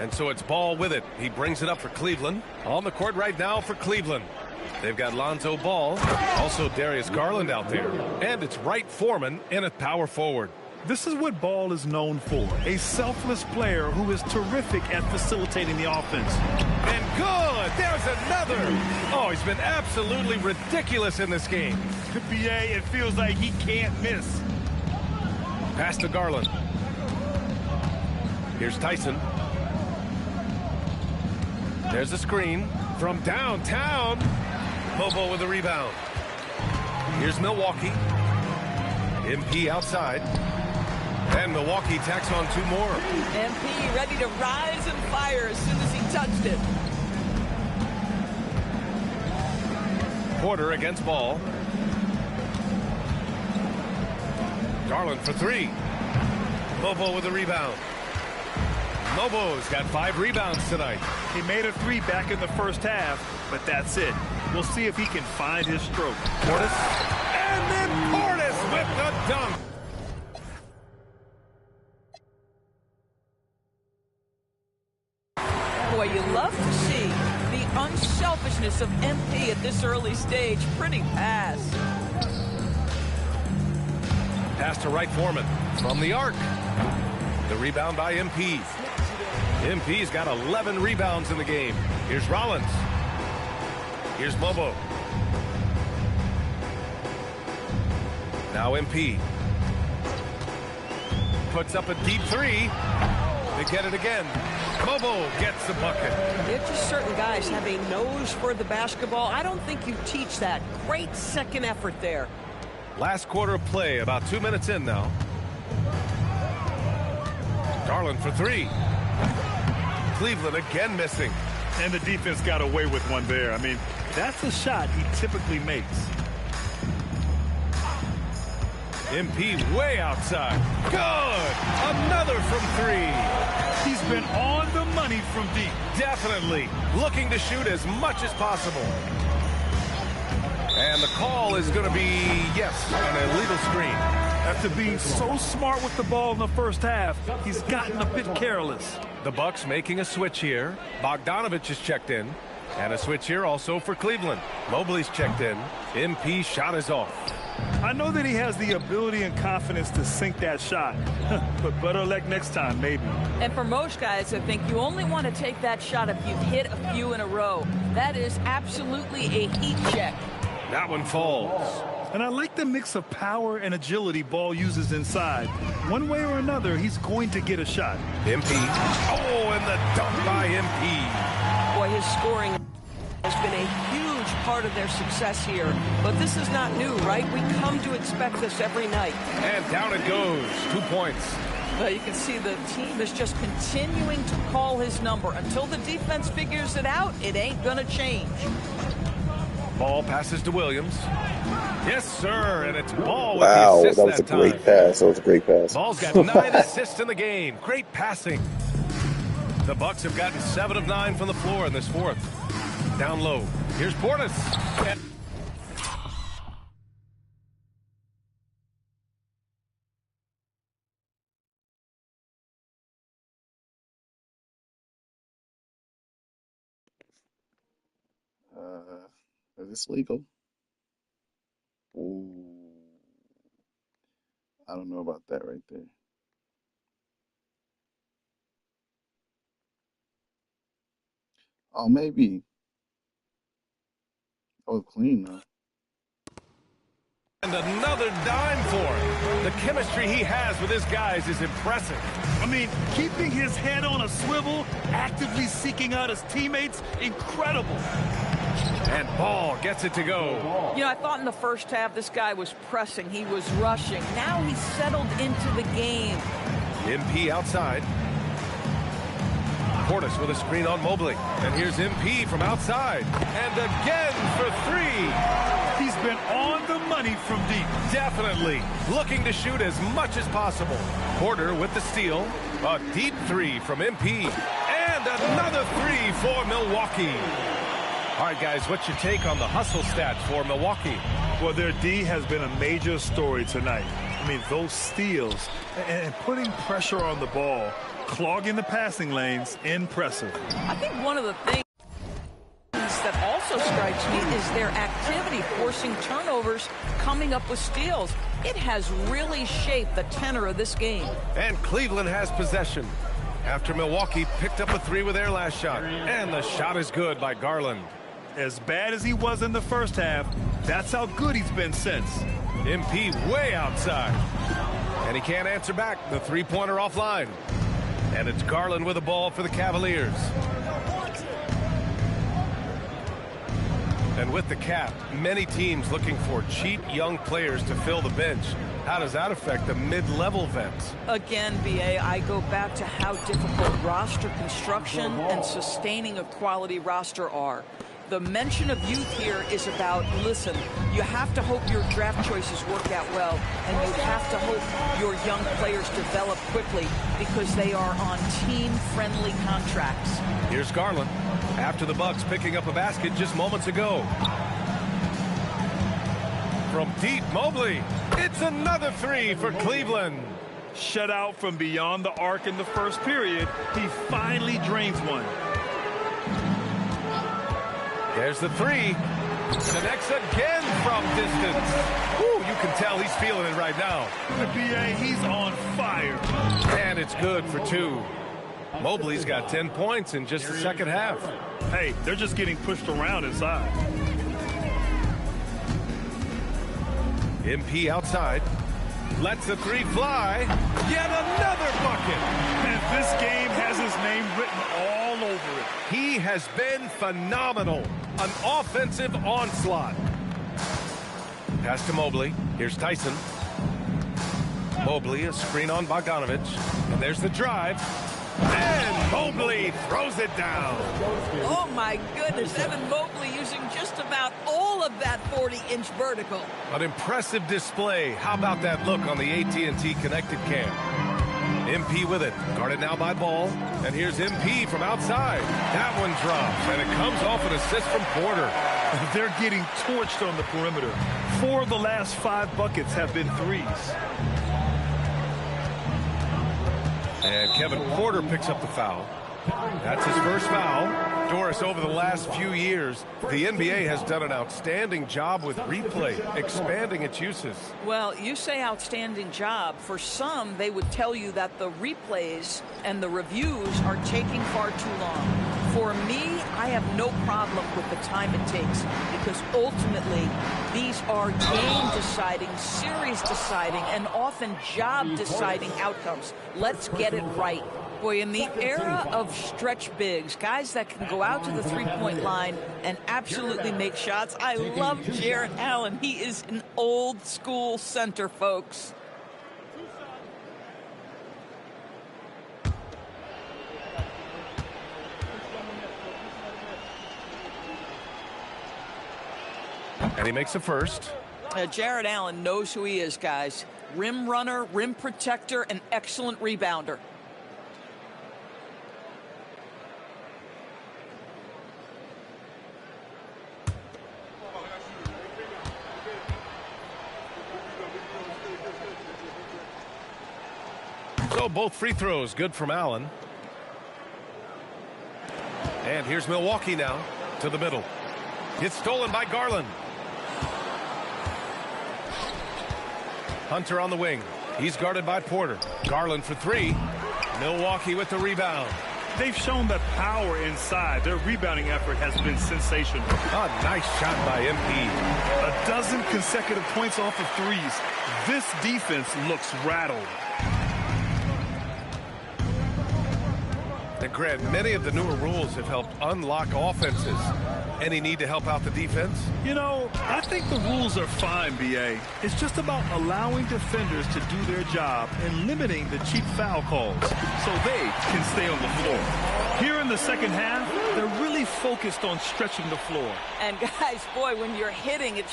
And so it's Ball with it. He brings it up for Cleveland. On the court right now for Cleveland. They've got Lonzo Ball, also Darius Garland out there. And it's Wright Foreman in at power forward. This is what Ball is known for. A selfless player who is terrific at facilitating the offense. And good! There's another! Oh, he's been absolutely ridiculous in this game. BA, it feels like he can't miss. Pass to Garland. Here's Tyson. There's a screen from downtown. Bobo with the rebound. Here's Milwaukee. MP outside. And Milwaukee tacks on two more. MP ready to rise and fire as soon as he touched it. Porter against Ball. Garland for three. Bobo with the rebound. Mobo's got 5 rebounds tonight. He made a 3 back in the first half, but that's it. We'll see if he can find his stroke. Portis. And then Portis with the dunk. Boy, you love to see the unselfishness of MP at this early stage. Pretty pass. Pass to Wright Foreman from the arc. The rebound by MP. MP's got 11 rebounds in the game. Here's Rollins. Here's Bobo. Now MP. Puts up a deep 3. They get it again. Bobo gets the bucket. There are just certain guys have a nose for the basketball. I don't think you teach that. Great second effort there. Last quarter of play, about 2 minutes in now. Garland for 3. Cleveland again missing. And the defense got away with one there. I mean, that's a shot he typically makes. MP way outside. Good! Another from 3. He's been on the money from deep. Definitely. Looking to shoot as much as possible. And the call is going to be, yes, an illegal screen. After being so smart with the ball in the first half, he's gotten a bit careless. The Bucks making a switch here. Bogdanovich is checked in. And a switch here also for Cleveland. Mobley's checked in. MP shot is off. I know that he has the ability and confidence to sink that shot, but better luck next time, maybe. And for most guys, I think you only want to take that shot if you've hit a few in a row. That is absolutely a heat check. That one falls. And I like the mix of power and agility Ball uses inside. One way or another, he's going to get a shot. MP. Oh, and the dunk by MP. Boy, his scoring has been a huge part of their success here. But this is not new, right? We come to expect this every night. And down it goes. 2 points. You can see the team is just continuing to call his number. Until the defense figures it out, it ain't going to change. Ball passes to Williams. Yes, sir, and it's Ball with Wow, the assist that was a great pass. That was a great pass. Ball's got 9 assists in the game. Great passing. The Bucks have gotten 7 of 9 from the floor in this fourth. Down low. Here's Portis. Is this legal? Ooh. I don't know about that right there. Oh, maybe. Oh, clean though. And another dime for him. The chemistry he has with his guys is impressive. I mean, keeping his head on a swivel, actively seeking out his teammates, incredible. And Ball gets it to go. You know, I thought in the first half this guy was pressing. He was rushing. Now he's settled into the game. MP outside. Portis with a screen on Mobley. And here's MP from outside. And again for 3. He's been on the money from deep. Definitely. Looking to shoot as much as possible. Porter with the steal. A deep 3 from MP. And another 3 for Milwaukee. All right, guys, what's your take on the hustle stats for Milwaukee? Well, their D has been a major story tonight. I mean, those steals and putting pressure on the ball, clogging the passing lanes, impressive. I think one of the things that also strikes me is their activity, forcing turnovers, coming up with steals. It has really shaped the tenor of this game. And Cleveland has possession after Milwaukee picked up a 3 with their last shot. And the shot is good by Garland. As bad as he was in the first half, that's how good he's been since. MP way outside. And he can't answer back. The three-pointer offline. And it's Garland with the ball for the Cavaliers. And with the cap, many teams looking for cheap young players to fill the bench. How does that affect the mid-level vets? Again, BA, I go back to how difficult roster construction and sustaining a quality roster are. The mention of youth here is about, listen, you have to hope your draft choices work out well, and you have to hope your young players develop quickly because they are on team-friendly contracts. Here's Garland after the Bucks picking up a basket just moments ago. From deep, Mobley. It's another 3 for Cleveland. Shut out from beyond the arc in the first period. He finally drains one. There's the 3. Connects again from distance. Woo, you can tell he's feeling it right now. The BA, he's on fire. And it's good for 2. Mobley's got 10 points in just the second half. Hey, they're just getting pushed around inside. MP outside. Lets the 3 fly. Yet another bucket. And this game has his name written all over it. He has been phenomenal. An offensive onslaught. Pass to Mobley. Here's Tyson. Mobley, a screen on Bogdanovich. And there's the drive. And Mobley throws it down. Oh, my goodness. Evan Mobley using just about all of that 40-inch vertical. An impressive display. How about that look on the AT&T connected cam? MP with it. Guarded now by Ball. And here's MP from outside. That one drops. And it comes off an assist from Porter. They're getting torched on the perimeter. 4 of the last 5 buckets have been threes. And Kevin Porter picks up the foul. That's his first foul. Doris, over the last few years, the NBA has done an outstanding job with replay, expanding its uses. Well, you say outstanding job. For some, they would tell you that the replays and the reviews are taking far too long. For me, I have no problem with the time it takes, because ultimately, these are game-deciding, series-deciding, and often job-deciding outcomes. Let's get it right. Boy, in the era of stretch bigs, guys that can go out to the three-point line and absolutely make shots, I love Jarrett Allen. He is an old-school center, folks. And he makes the first. Jarrett Allen knows who he is, guys. Rim runner, rim protector, and excellent rebounder. So both free throws good from Allen. And here's Milwaukee now to the middle. It's stolen by Garland. Hunter on the wing. He's guarded by Porter. Garland for three. Milwaukee with the rebound. They've shown that power inside. Their rebounding effort has been sensational. A nice shot by MP. A dozen consecutive points off of threes. This defense looks rattled. And Grant, many of the newer rules have helped unlock offenses. Any need to help out the defense? You know, I think the rules are fine, B.A. It's just about allowing defenders to do their job and limiting the cheap foul calls so they can stay on the floor. Here in the second half, they're really focused on stretching the floor. And guys, boy, when you're hitting, it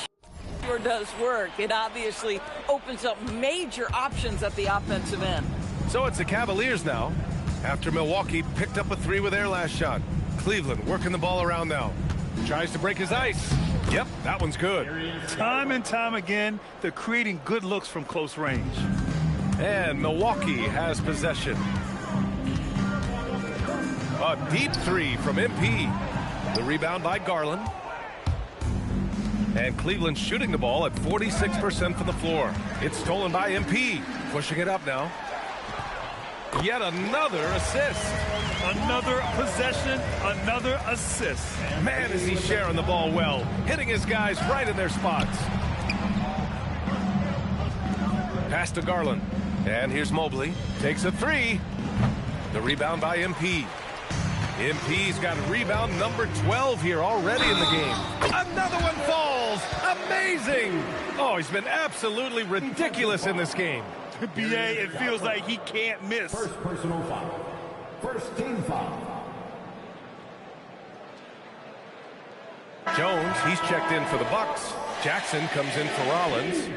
sure does work. It obviously opens up major options at the offensive end. So it's the Cavaliers now, after Milwaukee picked up a three with their last shot. Cleveland working the ball around now. Tries to break his ice. Yep, that one's good. Time and time again, they're creating good looks from close range. And Milwaukee has possession. A deep three from MP. The rebound by Garland. And Cleveland shooting the ball at 46% from the floor. It's stolen by MP. Pushing it up now. Yet another assist. Another possession, another assist. Man, is he sharing the ball well. Hitting his guys right in their spots. Pass to Garland. And here's Mobley. Takes a three. The rebound by MP. MP's got rebound number 12 here already in the game. Another one falls. Amazing. Oh, he's been absolutely ridiculous in this game. B.A., it feels like he can't miss. First personal foul. First team foul. Jones, he's checked in for the Bucks. Jackson comes in for Rollins.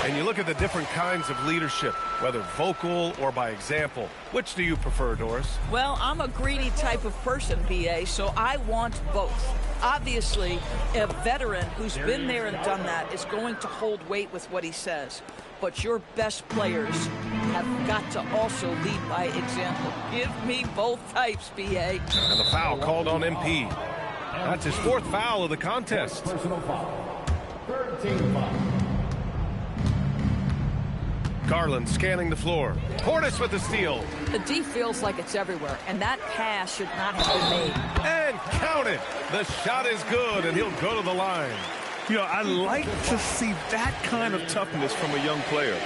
And you look at the different kinds of leadership, whether vocal or by example. Which do you prefer, Doris? Well, I'm a greedy type of person, B.A., so I want both. Obviously, a veteran who's been there and done that is going to hold weight with what he says. But your best players have got to also lead by example. Give me both types, B.A. And the foul called on MP. That's his fourth foul of the contest. Personal foul. Third team foul. Garland scanning the floor. Portis with the steal. The D feels like it's everywhere, and that pass should not have been made. And count it. The shot is good, and he'll go to the line. You know, I like to see that kind of toughness from a young player.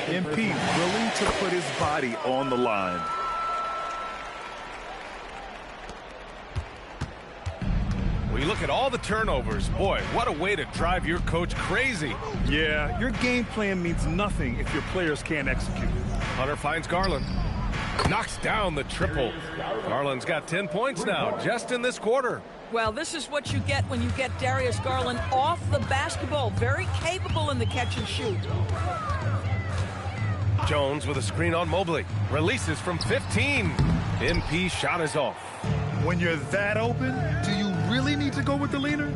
MP willing to put his body on the line. Well, you look at all the turnovers. Boy, what a way to drive your coach crazy. Yeah, your game plan means nothing if your players can't execute. Hunter finds Garland. Knocks down the triple. Garland's got 10 points now, just in this quarter. Well, this is what you get when you get Darius Garland off the basketball. Very capable in the catch and shoot. Jones with a screen on Mobley. Releases from 15. MP shot is off. When you're that open, do you really need to go with the leaner?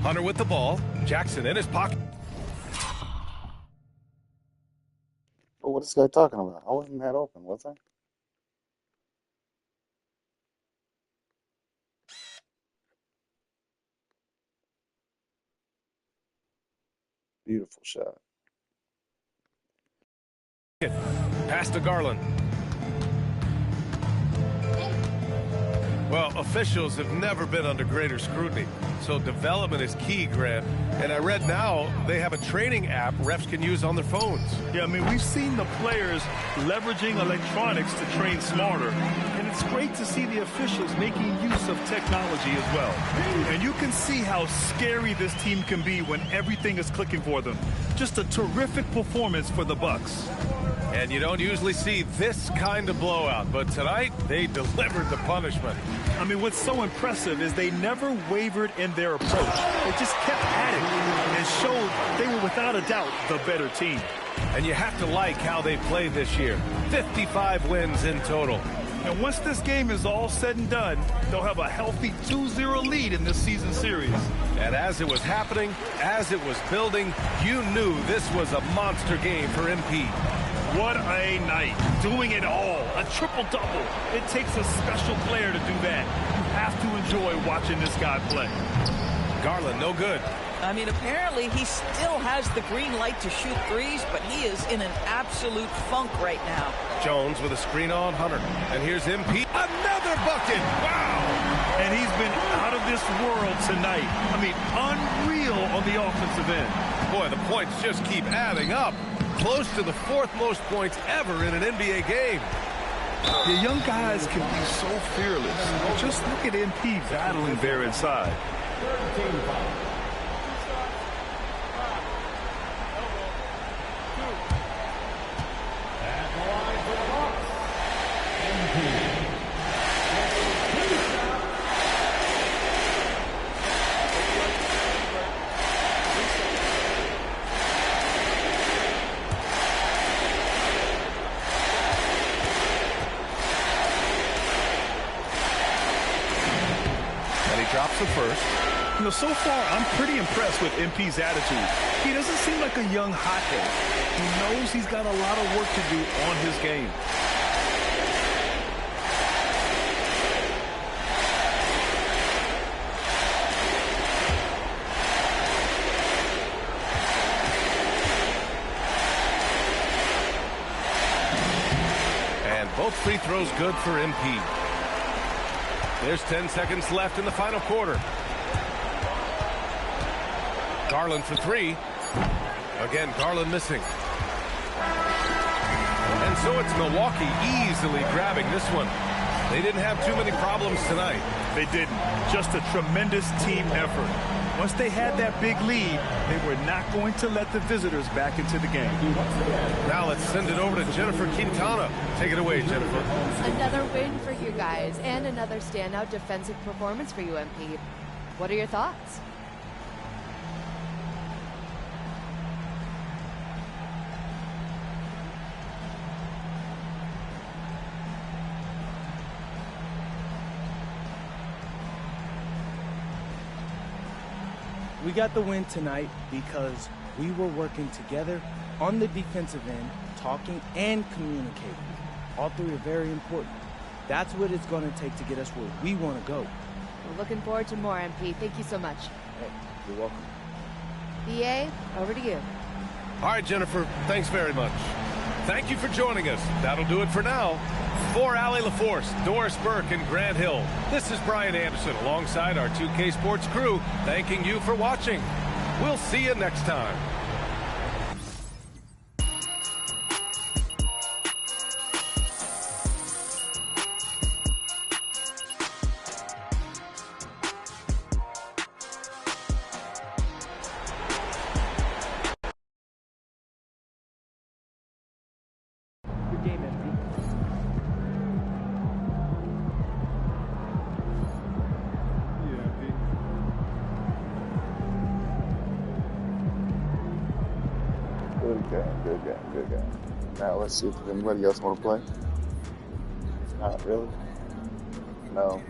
Hunter with the ball. Jackson in his pocket. Oh, what is this guy talking about? I wasn't that open, was I? Beautiful shot. Pass to Garland. Well, officials have never been under greater scrutiny, so development is key, Grant. And I read now they have a training app refs can use on their phones. Yeah, I mean, we've seen the players leveraging electronics to train smarter, and it's great to see the officials making use of technology as well. And you can see how scary this team can be when everything is clicking for them. Just a terrific performance for the Bucks. And you don't usually see this kind of blowout, but tonight they delivered the punishment. I mean, what's so impressive is they never wavered in their approach. They just kept at it and showed they were without a doubt the better team. And you have to like how they played this year. 55 wins in total. And once this game is all said and done, they'll have a healthy 2-0 lead in this season series. And as it was happening, as it was building, you knew this was a monster game for MP. What a night. Doing it all. A triple-double. It takes a special player to do that. You have to enjoy watching this guy play. Garland, no good. I mean, apparently he still has the green light to shoot threes, but he is in an absolute funk right now. Jones with a screen on Hunter. And here's MP. Another bucket. Wow. And he's been out of this world tonight. I mean, unreal on the offensive end. Boy, the points just keep adding up. Close to the fourth most points ever in an NBA game. The young guys can be so fearless. Just look at MP battling there inside. Drops the first. You know, so far, I'm pretty impressed with MP's attitude. He doesn't seem like a young hothead. He knows he's got a lot of work to do on his game. And both free throws good for MP. There's 10 seconds left in the final quarter. Garland for three. Again, Garland missing. And so it's Milwaukee easily grabbing this one. They didn't have too many problems tonight. They didn't. Just a tremendous team effort. Once they had that big lead, they were not going to let the visitors back into the game. Now let's send it over to Jennifer Quintana. Take it away, Jennifer. Another win for you guys and another standout defensive performance for you, MP. What are your thoughts? We got the win tonight because we were working together on the defensive end, talking and communicating. All three are very important. That's what it's going to take to get us where we want to go. We're looking forward to more, MP. Thank you so much. Hey, you're welcome. BA, over to you. All right, Jennifer, thanks very much. Thank you for joining us. That'll do it for now. For Allie LaForce, Doris Burke, and Grant Hill, this is Brian Anderson alongside our 2K Sports crew, thanking you for watching. We'll see you next time. Good game, MP. Now let's see if there's anybody else want to play. Not really. No.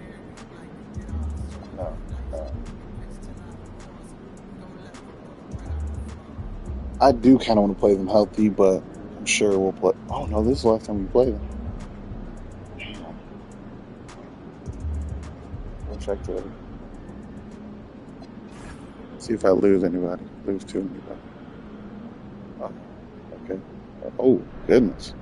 No. No. I do kind of want to play them healthy, but I'm sure we'll play. Oh no, this is the last time we played them. We'll check today. See if I lose anybody. Lose to anybody. Oh, okay. Oh, goodness.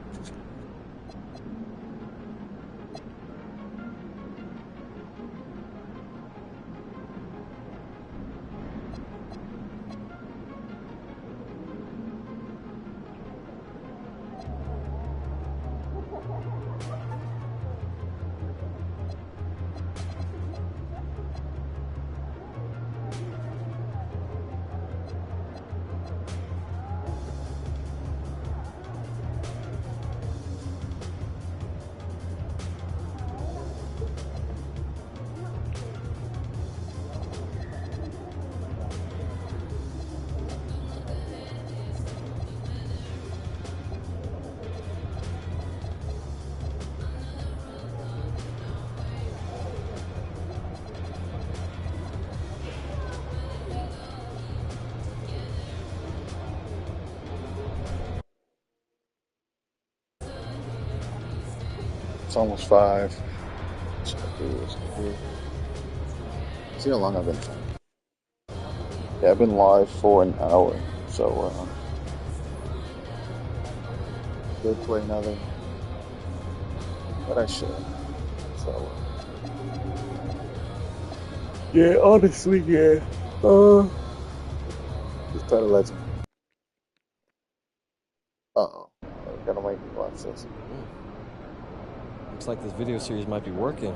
It's almost 5. See how long I've been. Yeah, I've been live for an hour, so did play another, but I should. So yeah, honestly, yeah. Just try to let you. Uh-oh, gotta make me watch this. Looks like this video series might be working.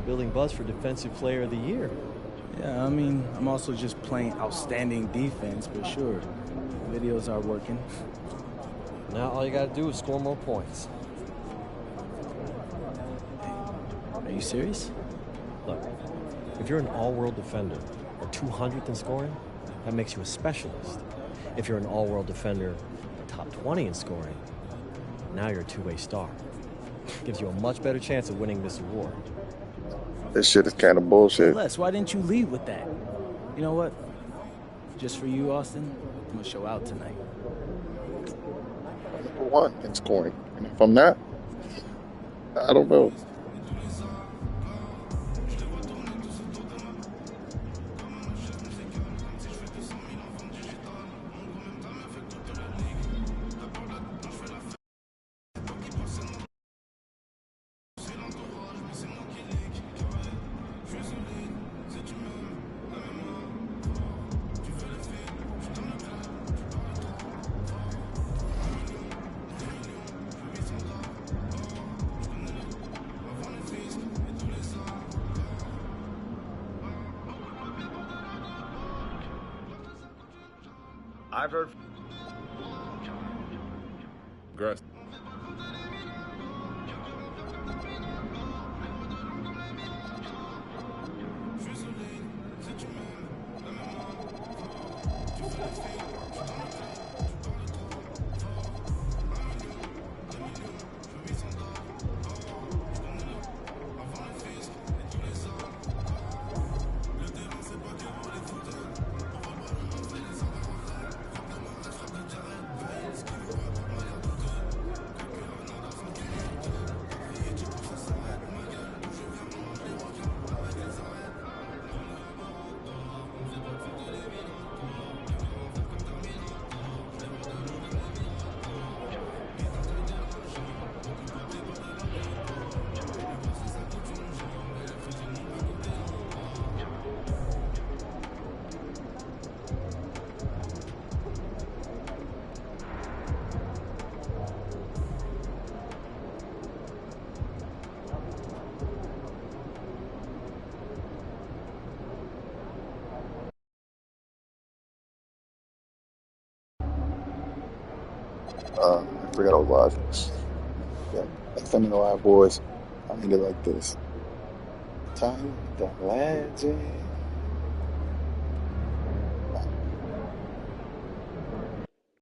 Building buzz for Defensive Player of the Year. Yeah, I mean, I'm also just playing outstanding defense, but sure, videos are working. Now all you gotta do is score more points. Are you serious? Look, if you're an all-world defender or 200th in scoring, that makes you a specialist. If you're an all-world defender, top 20 in scoring, now you're a two-way star. Gives you a much better chance of winning this award. This shit is kind of bullshit. Les, why didn't you lead with that? You know what? Just for you, Austin, I'm gonna show out tonight. Number 1 in scoring, and if I'm not, I don't know. I've heard. Gross. I forgot I was live. Yeah, FM in the live, boys. I need it like this. Time the legend.